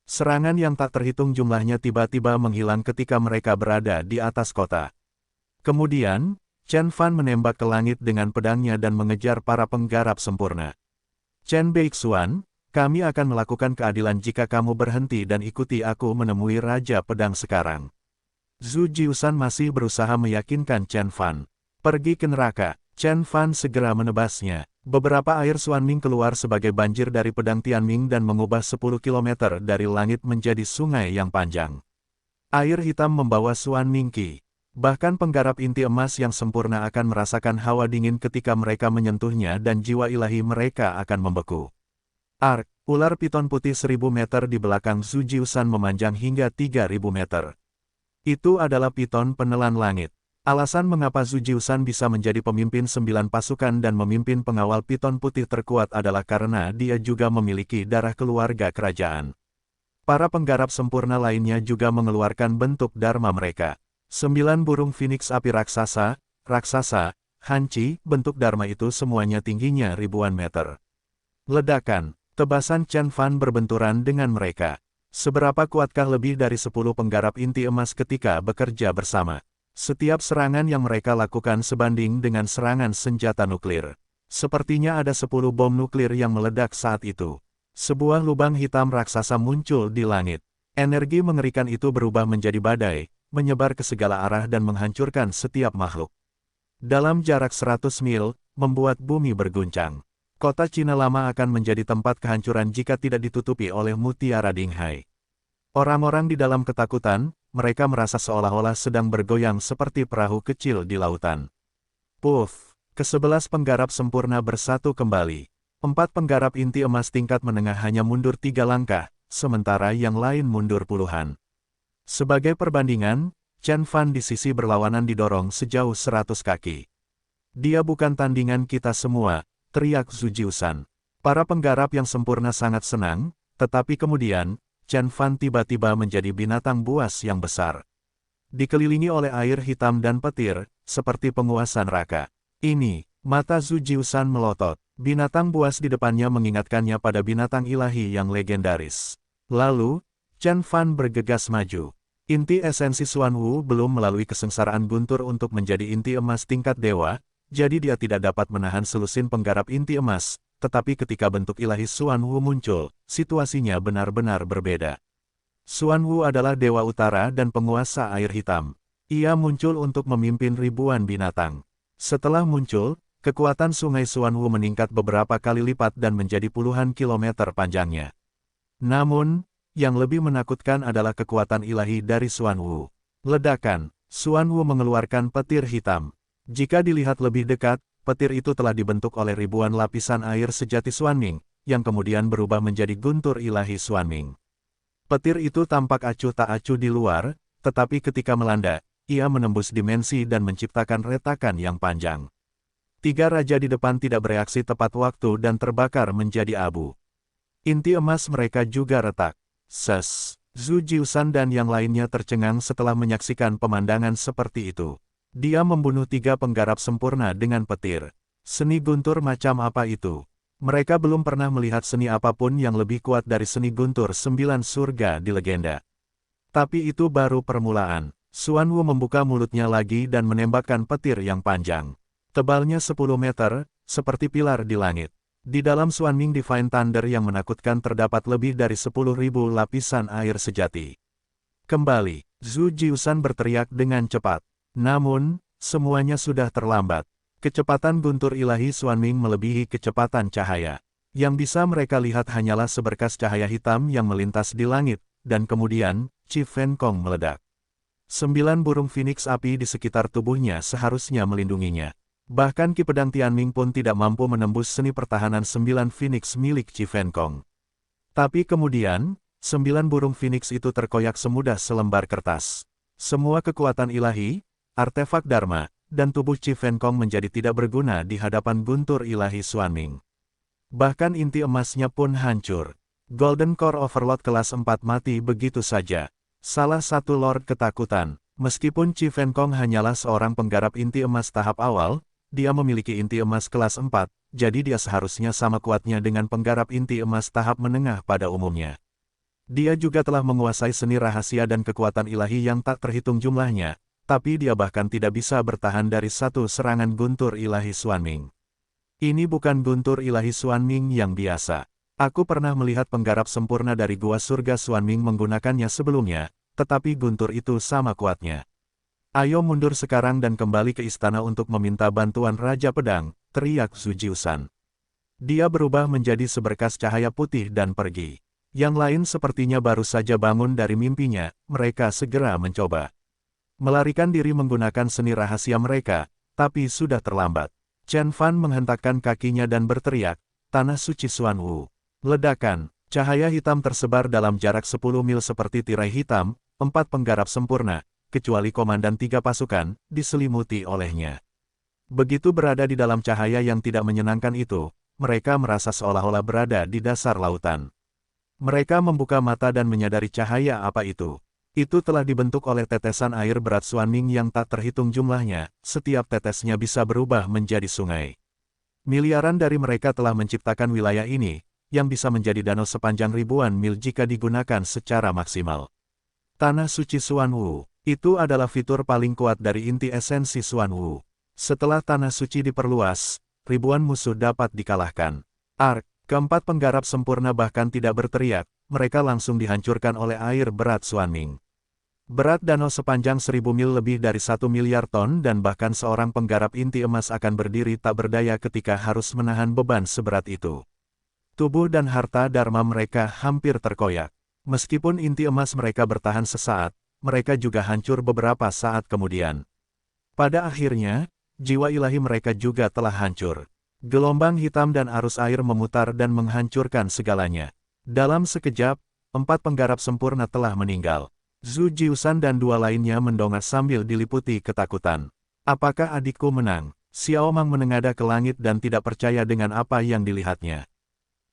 Serangan yang tak terhitung jumlahnya tiba-tiba menghilang ketika mereka berada di atas kota. Kemudian, Chen Fan menembak ke langit dengan pedangnya dan mengejar para penggarap sempurna. Chen Beixuan, kami akan melakukan keadilan jika kamu berhenti dan ikuti aku menemui Raja Pedang sekarang. Zhu Jiusan masih berusaha meyakinkan Chen Fan. Pergi ke neraka. Chen Fan segera menebasnya. Beberapa air Xuanming keluar sebagai banjir dari pedang Tianming dan mengubah 10 km dari langit menjadi sungai yang panjang. Air hitam membawa Xuanming Qi. Bahkan penggarap inti emas yang sempurna akan merasakan hawa dingin ketika mereka menyentuhnya dan jiwa ilahi mereka akan membeku. Ular piton putih 1000 meter di belakang Zhu Jiusan memanjang hingga 3000 meter. Itu adalah piton penelan langit. Alasan mengapa Zhu Jiusan bisa menjadi pemimpin 9 pasukan dan memimpin pengawal piton putih terkuat adalah karena dia juga memiliki darah keluarga kerajaan. Para penggarap sempurna lainnya juga mengeluarkan bentuk dharma mereka. 9 burung phoenix api raksasa, Hanci, bentuk dharma itu semuanya tingginya ribuan meter. Ledakan, tebasan Chen Fan berbenturan dengan mereka. Seberapa kuatkah lebih dari 10 penggarap inti emas ketika bekerja bersama? Setiap serangan yang mereka lakukan sebanding dengan serangan senjata nuklir. Sepertinya ada 10 bom nuklir yang meledak saat itu. Sebuah lubang hitam raksasa muncul di langit. Energi mengerikan itu berubah menjadi badai, menyebar ke segala arah dan menghancurkan setiap makhluk. Dalam jarak 100 mil, membuat bumi berguncang. Kota Cina lama akan menjadi tempat kehancuran jika tidak ditutupi oleh mutiara Dinghai. Orang-orang di dalam ketakutan, mereka merasa seolah-olah sedang bergoyang seperti perahu kecil di lautan. Puff, ke-11 penggarap sempurna bersatu kembali. 4 penggarap inti emas tingkat menengah hanya mundur 3 langkah, sementara yang lain mundur puluhan. Sebagai perbandingan, Chen Fan di sisi berlawanan didorong sejauh 100 kaki. Dia bukan tandingan kita semua, teriak Zhu Jiusan. Para penggarap yang sempurna sangat senang, tetapi kemudian, Chen Fan tiba-tiba menjadi binatang buas yang besar. Dikelilingi oleh air hitam dan petir, seperti penguasa neraka. Ini, mata Zhu Jiusan melotot. Binatang buas di depannya mengingatkannya pada binatang ilahi yang legendaris. Lalu, Chen Fan bergegas maju. Inti esensi Xuan Wu belum melalui kesengsaraan guntur untuk menjadi inti emas tingkat dewa, jadi dia tidak dapat menahan selusin penggarap inti emas. Tetapi ketika bentuk ilahi Xuan Wu muncul, situasinya benar-benar berbeda. Xuan Wu adalah dewa utara dan penguasa air hitam. Ia muncul untuk memimpin ribuan binatang. Setelah muncul, kekuatan sungai Xuan Wu meningkat beberapa kali lipat dan menjadi puluhan kilometer panjangnya. Namun, yang lebih menakutkan adalah kekuatan ilahi dari Xuan Wu. Ledakan, Xuan Wu mengeluarkan petir hitam. Jika dilihat lebih dekat, petir itu telah dibentuk oleh ribuan lapisan air sejati Xuanming, yang kemudian berubah menjadi guntur ilahi Xuanming. Petir itu tampak acuh tak acuh di luar, tetapi ketika melanda, ia menembus dimensi dan menciptakan retakan yang panjang. 3 raja di depan tidak bereaksi tepat waktu dan terbakar menjadi abu. Inti emas mereka juga retak. Zhu Jiusan dan yang lainnya tercengang setelah menyaksikan pemandangan seperti itu. Dia membunuh 3 penggarap sempurna dengan petir. Seni guntur macam apa itu? Mereka belum pernah melihat seni apapun yang lebih kuat dari seni guntur 9 surga di legenda. Tapi itu baru permulaan. Xuan Wu membuka mulutnya lagi dan menembakkan petir yang panjang. Tebalnya 10 meter, seperti pilar di langit. Di dalam Xuanming Divine Thunder yang menakutkan terdapat lebih dari 10.000 lapisan air sejati. Kembali, Zhu Jiusan berteriak dengan cepat. Namun, semuanya sudah terlambat. Kecepatan guntur ilahi Xuanming melebihi kecepatan cahaya. Yang bisa mereka lihat hanyalah seberkas cahaya hitam yang melintas di langit, dan kemudian, Qi Fen Kong meledak. 9 burung phoenix api di sekitar tubuhnya seharusnya melindunginya. Bahkan Ki Pedang Tianming pun tidak mampu menembus seni pertahanan 9 phoenix milik Qi Fen Kong. Tapi kemudian, 9 burung phoenix itu terkoyak semudah selembar kertas. Semua kekuatan ilahi, artefak dharma, dan tubuh Qi Fen Kong menjadi tidak berguna di hadapan guntur ilahi Xuanming. Bahkan inti emasnya pun hancur. Golden Core Overload kelas 4 mati begitu saja. Salah satu Lord Ketakutan, meskipun Qi Fen Kong hanyalah seorang penggarap inti emas tahap awal, dia memiliki inti emas kelas 4, jadi dia seharusnya sama kuatnya dengan penggarap inti emas tahap menengah pada umumnya. Dia juga telah menguasai seni rahasia dan kekuatan ilahi yang tak terhitung jumlahnya, tapi dia bahkan tidak bisa bertahan dari satu serangan guntur ilahi Xuanming. Ini bukan guntur ilahi Xuanming yang biasa. Aku pernah melihat penggarap sempurna dari Gua Surga Xuanming menggunakannya sebelumnya, tetapi guntur itu sama kuatnya. Ayo mundur sekarang dan kembali ke istana untuk meminta bantuan Raja Pedang, teriak Zhu Jiusan. Dia berubah menjadi seberkas cahaya putih dan pergi. Yang lain sepertinya baru saja bangun dari mimpinya, mereka segera mencoba melarikan diri menggunakan seni rahasia mereka, tapi sudah terlambat. Chen Fan menghentakkan kakinya dan berteriak, "Tanah suci Xuan Wu." Ledakan, Cahaya hitam tersebar dalam jarak 10 mil seperti tirai hitam, 4 penggarap sempurna, kecuali komandan 3 pasukan, diselimuti olehnya. Begitu berada di dalam cahaya yang tidak menyenangkan itu, mereka merasa seolah-olah berada di dasar lautan. Mereka membuka mata dan menyadari cahaya apa itu. Itu telah dibentuk oleh tetesan air berat Xuanming yang tak terhitung jumlahnya, setiap tetesnya bisa berubah menjadi sungai. Miliaran dari mereka telah menciptakan wilayah ini, yang bisa menjadi danau sepanjang ribuan mil jika digunakan secara maksimal. Tanah suci Xuanwu, itu adalah fitur paling kuat dari inti esensi Xuanwu. Setelah tanah suci diperluas, ribuan musuh dapat dikalahkan. Keempat penggarap sempurna bahkan tidak berteriak, mereka langsung dihancurkan oleh air berat Xuanming. Berat danau sepanjang 1000 mil lebih dari 1 miliar ton dan bahkan seorang penggarap inti emas akan berdiri tak berdaya ketika harus menahan beban seberat itu. Tubuh dan harta dharma mereka hampir terkoyak. Meskipun inti emas mereka bertahan sesaat, mereka juga hancur beberapa saat kemudian. Pada akhirnya, jiwa ilahi mereka juga telah hancur. Gelombang hitam dan arus air memutar dan menghancurkan segalanya. Dalam sekejap, 4 penggarap sempurna telah meninggal. Zhu Jiusan dan 2 lainnya mendongak sambil diliputi ketakutan. Apakah adikku menang? Xiao Mang menengadah ke langit dan tidak percaya dengan apa yang dilihatnya.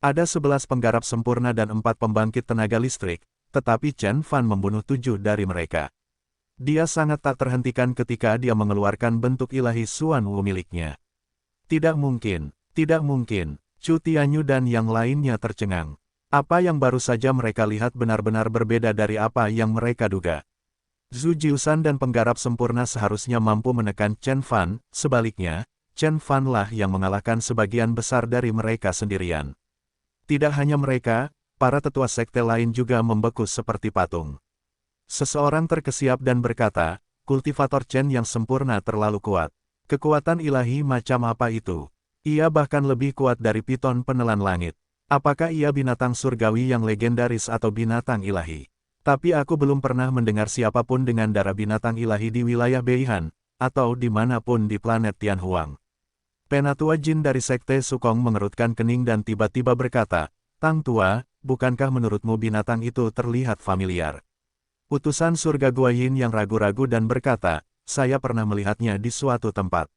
Ada 11 penggarap sempurna dan 4 pembangkit tenaga listrik, tetapi Chen Fan membunuh 7 dari mereka. Dia sangat tak terhentikan ketika dia mengeluarkan bentuk ilahi Xuanwu miliknya. Tidak mungkin, tidak mungkin. Chu Tianyu dan yang lainnya tercengang. Apa yang baru saja mereka lihat benar-benar berbeda dari apa yang mereka duga. Zhu Jiusan dan penggarap sempurna seharusnya mampu menekan Chen Fan, sebaliknya, Chen Fan lah yang mengalahkan sebagian besar dari mereka sendirian. Tidak hanya mereka, para tetua sekte lain juga membeku seperti patung. Seseorang terkesiap dan berkata, kultivator Chen yang sempurna terlalu kuat. Kekuatan ilahi macam apa itu? Ia bahkan lebih kuat dari piton penelan langit. Apakah ia binatang surgawi yang legendaris atau binatang ilahi? Tapi aku belum pernah mendengar siapapun dengan darah binatang ilahi di wilayah Beihan, atau dimanapun di planet Tianhuang. Penatua Jin dari Sekte Sukong mengerutkan kening dan tiba-tiba berkata, Tang Tua, bukankah menurutmu binatang itu terlihat familiar? Utusan surga Guayin yang ragu-ragu dan berkata, saya pernah melihatnya di suatu tempat.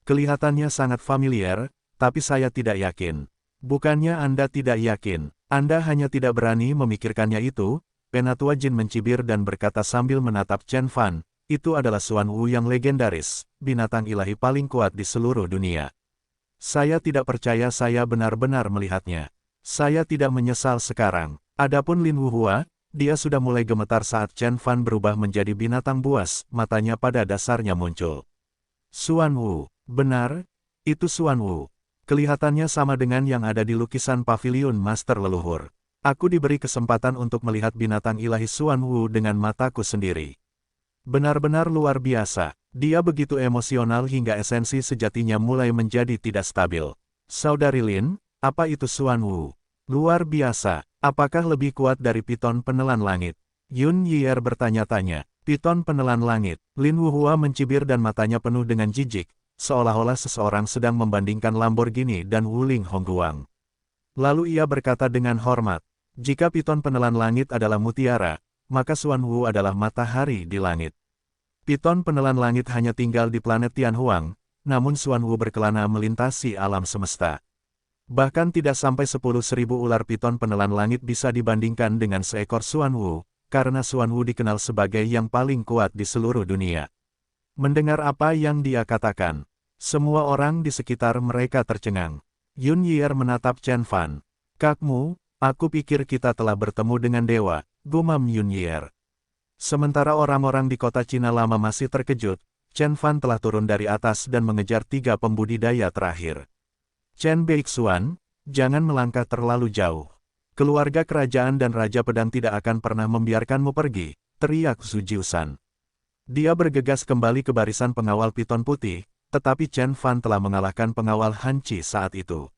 Kelihatannya sangat familiar, tapi saya tidak yakin. Bukannya Anda tidak yakin, Anda hanya tidak berani memikirkannya itu? Penatua Jin mencibir dan berkata sambil menatap Chen Fan, itu adalah Xuanwu yang legendaris, binatang ilahi paling kuat di seluruh dunia. Saya tidak percaya saya benar-benar melihatnya. Saya tidak menyesal sekarang. Adapun Lin Wuhua, dia sudah mulai gemetar saat Chen Fan berubah menjadi binatang buas, matanya pada dasarnya muncul. Xuanwu, benar, itu Xuanwu. Kelihatannya sama dengan yang ada di lukisan pavilion Master Leluhur. Aku diberi kesempatan untuk melihat binatang ilahi Xuanwu dengan mataku sendiri. Benar-benar luar biasa, dia begitu emosional hingga esensi sejatinya mulai menjadi tidak stabil. Saudari Lin, apa itu Xuanwu? Luar biasa, apakah lebih kuat dari piton penelan langit? Yun Yier bertanya-tanya. Piton penelan langit. Lin Wuhua mencibir dan matanya penuh dengan jijik, seolah-olah seseorang sedang membandingkan Lamborghini dan Wuling Hongguang. Lalu ia berkata dengan hormat, jika piton penelan langit adalah mutiara, maka Xuanwu adalah matahari di langit. Piton penelan langit hanya tinggal di planet Tianhuang, namun Xuanwu berkelana melintasi alam semesta. Bahkan tidak sampai 10.000 ular piton penelan langit bisa dibandingkan dengan seekor Xuanwu, karena Xuanwu dikenal sebagai yang paling kuat di seluruh dunia. Mendengar apa yang dia katakan, semua orang di sekitar mereka tercengang. Yun Yier menatap Chen Fan. Kakmu, aku pikir kita telah bertemu dengan dewa, gumam Yun Yier. Sementara orang-orang di kota Cina lama masih terkejut, Chen Fan telah turun dari atas dan mengejar 3 pembudidaya terakhir. Chen Beixuan, jangan melangkah terlalu jauh. Keluarga kerajaan dan Raja Pedang tidak akan pernah membiarkanmu pergi, teriak Zhu Jiusan. Dia bergegas kembali ke barisan pengawal piton putih, tetapi Chen Fan telah mengalahkan pengawal Hanci saat itu.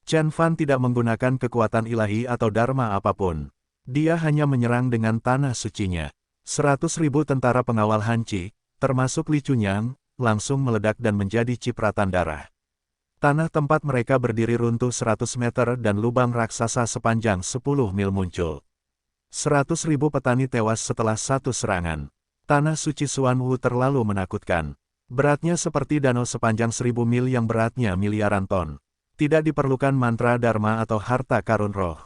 Chen Fan tidak menggunakan kekuatan ilahi atau dharma apapun. Dia hanya menyerang dengan tanah sucinya. 100.000 tentara pengawal Hanci, termasuk Li Chunyang, langsung meledak dan menjadi cipratan darah. Tanah tempat mereka berdiri runtuh 100 meter dan lubang raksasa sepanjang 10 mil muncul. 100.000 petani tewas setelah satu serangan. Tanah suci Xuanwu terlalu menakutkan. Beratnya seperti danau sepanjang 1000 mil yang beratnya miliaran ton. Tidak diperlukan mantra Dharma atau harta karun roh.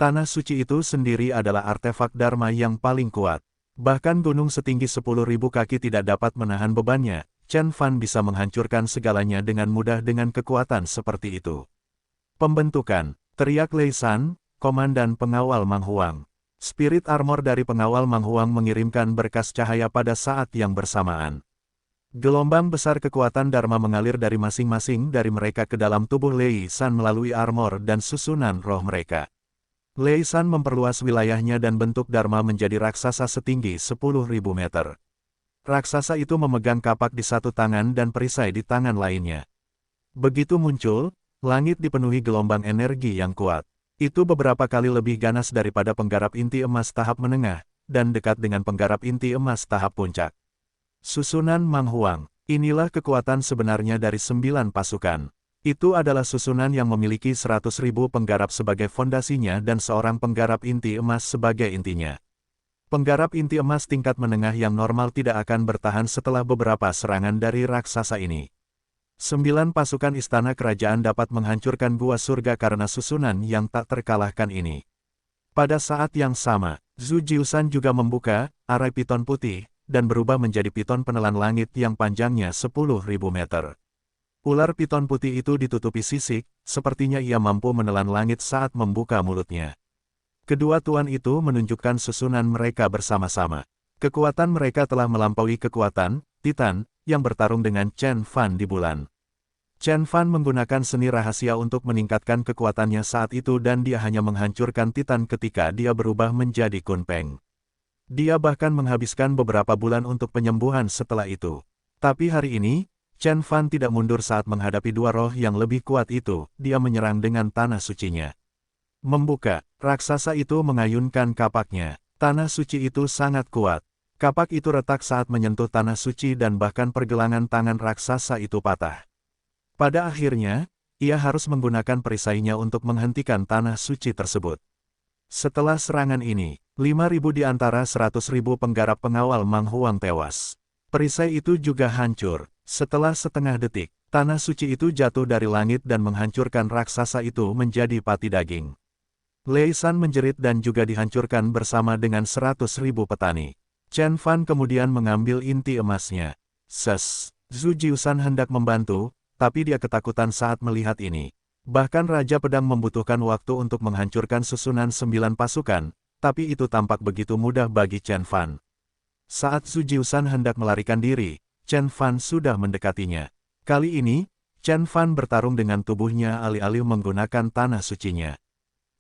Tanah suci itu sendiri adalah artefak Dharma yang paling kuat. Bahkan gunung setinggi 10.000 kaki tidak dapat menahan bebannya. Chen Fan bisa menghancurkan segalanya dengan mudah dengan kekuatan seperti itu. Pembentukan, teriak Lei San, komandan pengawal Mang Huang. Spirit armor dari pengawal Mang Huang mengirimkan berkas cahaya pada saat yang bersamaan. Gelombang besar kekuatan Dharma mengalir dari masing-masing dari mereka ke dalam tubuh Lei San melalui armor dan susunan roh mereka. Lei San memperluas wilayahnya dan bentuk Dharma menjadi raksasa setinggi 10.000 meter. Raksasa itu memegang kapak di satu tangan dan perisai di tangan lainnya. Begitu muncul, langit dipenuhi gelombang energi yang kuat. Itu beberapa kali lebih ganas daripada penggarap inti emas tahap menengah, dan dekat dengan penggarap inti emas tahap puncak. Susunan Mang Huang, inilah kekuatan sebenarnya dari 9 pasukan. Itu adalah susunan yang memiliki 100.000 penggarap sebagai fondasinya dan seorang penggarap inti emas sebagai intinya. Penggarap inti emas tingkat menengah yang normal tidak akan bertahan setelah beberapa serangan dari raksasa ini. 9 pasukan istana kerajaan dapat menghancurkan gua surga karena susunan yang tak terkalahkan ini. Pada saat yang sama, Zhu Jiusan juga membuka arai piton putih, dan berubah menjadi piton penelan langit yang panjangnya 10.000 meter. Ular piton putih itu ditutupi sisik, sepertinya ia mampu menelan langit saat membuka mulutnya. Kedua tuan itu menunjukkan susunan mereka bersama-sama. Kekuatan mereka telah melampaui kekuatan Titan yang bertarung dengan Chen Fan di bulan. Chen Fan menggunakan seni rahasia untuk meningkatkan kekuatannya saat itu dan dia hanya menghancurkan Titan ketika dia berubah menjadi Kunpeng. Dia bahkan menghabiskan beberapa bulan untuk penyembuhan setelah itu. Tapi hari ini, Chen Fan tidak mundur saat menghadapi dua roh yang lebih kuat itu, dia menyerang dengan tanah sucinya. Membuka, raksasa itu mengayunkan kapaknya. Tanah suci itu sangat kuat. Kapak itu retak saat menyentuh tanah suci dan bahkan pergelangan tangan raksasa itu patah. Pada akhirnya, ia harus menggunakan perisainya untuk menghentikan tanah suci tersebut. Setelah serangan ini, 5.000 di antara 100.000 penggarap pengawal Mang Huang tewas. Perisai itu juga hancur. Setelah setengah detik, tanah suci itu jatuh dari langit dan menghancurkan raksasa itu menjadi pati daging. Lei San menjerit dan juga dihancurkan bersama dengan 100.000 petani. Chen Fan kemudian mengambil inti emasnya. Zhu Jiusan hendak membantu, tapi dia ketakutan saat melihat ini. Bahkan Raja Pedang membutuhkan waktu untuk menghancurkan susunan 9 pasukan, tapi itu tampak begitu mudah bagi Chen Fan. Saat Zhu Jiusan hendak melarikan diri, Chen Fan sudah mendekatinya. Kali ini, Chen Fan bertarung dengan tubuhnya alih-alih menggunakan tanah sucinya.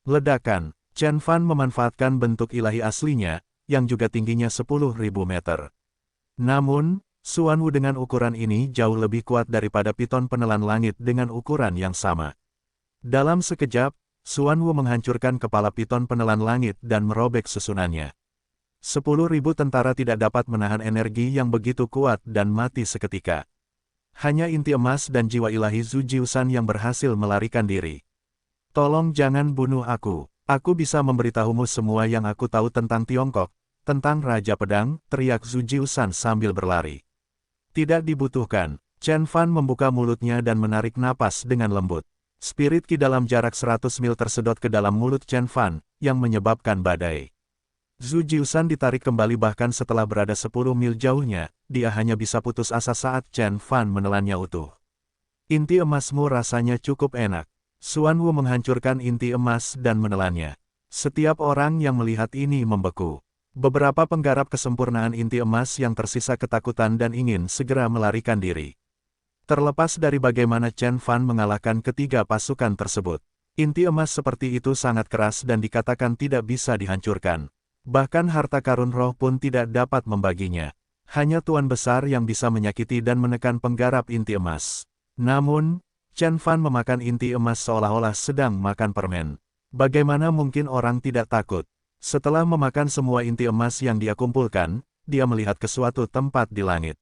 Ledakan, Chen Fan memanfaatkan bentuk ilahi aslinya, yang juga tingginya 10.000 meter. Namun, Xuanwu dengan ukuran ini jauh lebih kuat daripada piton penelan langit dengan ukuran yang sama. Dalam sekejap, Xuanwu menghancurkan kepala piton penelan langit dan merobek susunannya. 10.000 tentara tidak dapat menahan energi yang begitu kuat dan mati seketika. Hanya inti emas dan jiwa ilahi Zhu Jiusan yang berhasil melarikan diri. Tolong jangan bunuh aku. Aku bisa memberitahumu semua yang aku tahu tentang Tiongkok, tentang Raja Pedang, teriak Zhu Jiusan sambil berlari. Tidak dibutuhkan. Chen Fan membuka mulutnya dan menarik napas dengan lembut. Spirit ki dalam jarak 100 mil tersedot ke dalam mulut Chen Fan, yang menyebabkan badai. Zhu Jiusan ditarik kembali bahkan setelah berada 10 mil jauhnya, dia hanya bisa putus asa saat Chen Fan menelannya utuh. Inti emasmu rasanya cukup enak. Xuanwu menghancurkan inti emas dan menelannya. Setiap orang yang melihat ini membeku. Beberapa penggarap kesempurnaan inti emas yang tersisa ketakutan dan ingin segera melarikan diri. Terlepas dari bagaimana Chen Fan mengalahkan ketiga pasukan tersebut, inti emas seperti itu sangat keras dan dikatakan tidak bisa dihancurkan. Bahkan harta karun roh pun tidak dapat membaginya. Hanya Tuan Besar yang bisa menyakiti dan menekan penggarap inti emas. Namun, Chen Fan memakan inti emas seolah-olah sedang makan permen. Bagaimana mungkin orang tidak takut? Setelah memakan semua inti emas yang dia kumpulkan, dia melihat ke suatu tempat di langit.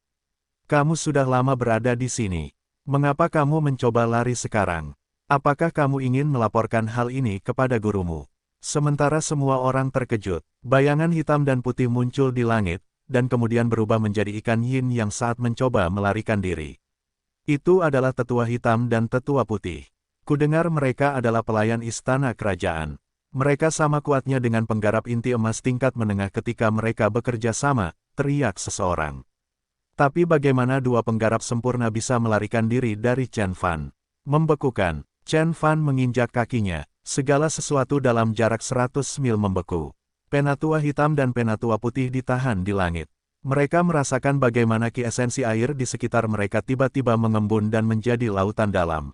Kamu sudah lama berada di sini. Mengapa kamu mencoba lari sekarang? Apakah kamu ingin melaporkan hal ini kepada gurumu? Sementara semua orang terkejut, bayangan hitam dan putih muncul di langit, dan kemudian berubah menjadi ikan yin yang saat mencoba melarikan diri. Itu adalah tetua hitam dan tetua putih. Kudengar mereka adalah pelayan istana kerajaan. Mereka sama kuatnya dengan penggarap inti emas tingkat menengah ketika mereka bekerja sama, teriak seseorang. Tapi bagaimana dua penggarap sempurna bisa melarikan diri dari Chen Fan? Membekukan, Chen Fan menginjak kakinya, segala sesuatu dalam jarak 100 mil membeku. Penatua hitam dan penatua putih ditahan di langit. Mereka merasakan bagaimana ki esensi air di sekitar mereka tiba-tiba mengembun dan menjadi lautan dalam.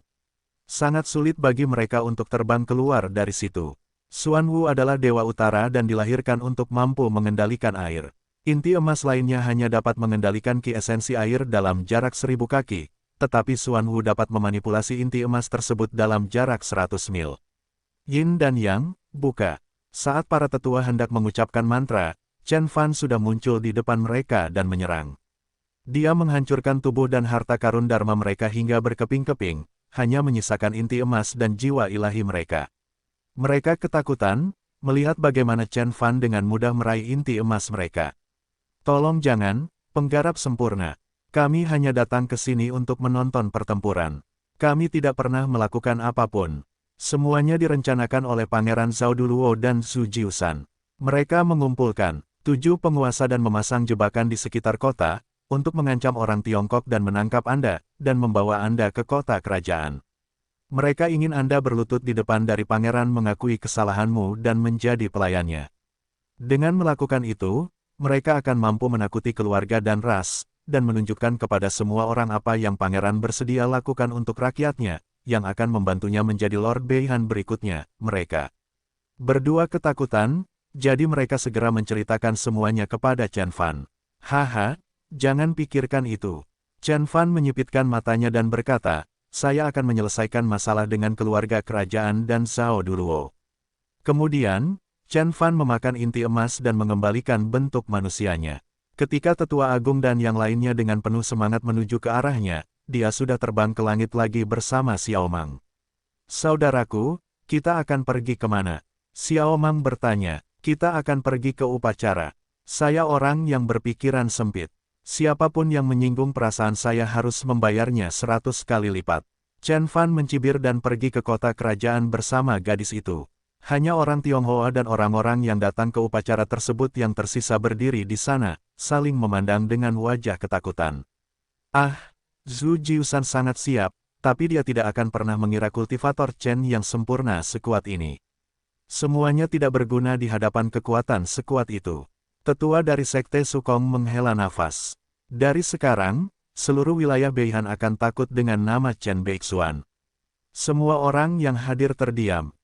Sangat sulit bagi mereka untuk terbang keluar dari situ. Xuan Wu adalah dewa utara dan dilahirkan untuk mampu mengendalikan air. Inti emas lainnya hanya dapat mengendalikan ki esensi air dalam jarak 1000 kaki, tetapi Xuan Wu dapat memanipulasi inti emas tersebut dalam jarak 100 mil. Yin dan Yang, buka. Saat para tetua hendak mengucapkan mantra, Chen Fan sudah muncul di depan mereka dan menyerang. Dia menghancurkan tubuh dan harta karun dharma mereka hingga berkeping-keping, hanya menyisakan inti emas dan jiwa ilahi mereka. Mereka ketakutan, melihat bagaimana Chen Fan dengan mudah meraih inti emas mereka. Tolong jangan, penggarap sempurna. Kami hanya datang ke sini untuk menonton pertempuran. Kami tidak pernah melakukan apapun. Semuanya direncanakan oleh Pangeran Zhao Duluo dan Zhu Jiusan. Mereka mengumpulkan 7 penguasa dan memasang jebakan di sekitar kota, untuk mengancam orang Tiongkok dan menangkap Anda, dan membawa Anda ke kota kerajaan. Mereka ingin Anda berlutut di depan dari Pangeran mengakui kesalahanmu dan menjadi pelayannya. Dengan melakukan itu, mereka akan mampu menakuti keluarga dan ras, dan menunjukkan kepada semua orang apa yang Pangeran bersedia lakukan untuk rakyatnya, yang akan membantunya menjadi Lord Beihan berikutnya, mereka. Berdua ketakutan, jadi mereka segera menceritakan semuanya kepada Chen Fan. Haha, jangan pikirkan itu. Chen Fan menyipitkan matanya dan berkata, saya akan menyelesaikan masalah dengan keluarga kerajaan dan Zhao Duluo. Kemudian, Chen Fan memakan inti emas dan mengembalikan bentuk manusianya. Ketika tetua agung dan yang lainnya dengan penuh semangat menuju ke arahnya, dia sudah terbang ke langit lagi bersama Xiao Mang. Saudaraku, kita akan pergi kemana? Xiao Mang bertanya, kita akan pergi ke upacara. Saya orang yang berpikiran sempit. Siapapun yang menyinggung perasaan saya harus membayarnya 100 kali lipat. Chen Fan mencibir dan pergi ke kota kerajaan bersama gadis itu. Hanya orang Tionghoa dan orang-orang yang datang ke upacara tersebut yang tersisa berdiri di sana, saling memandang dengan wajah ketakutan. Ah, Zhu Jiusan sangat siap, tapi dia tidak akan pernah mengira kultivator Chen yang sempurna sekuat ini. Semuanya tidak berguna di hadapan kekuatan sekuat itu. Tetua dari Sekte Sukong menghela nafas. Dari sekarang, seluruh wilayah Beihan akan takut dengan nama Chen Beixuan. Semua orang yang hadir terdiam.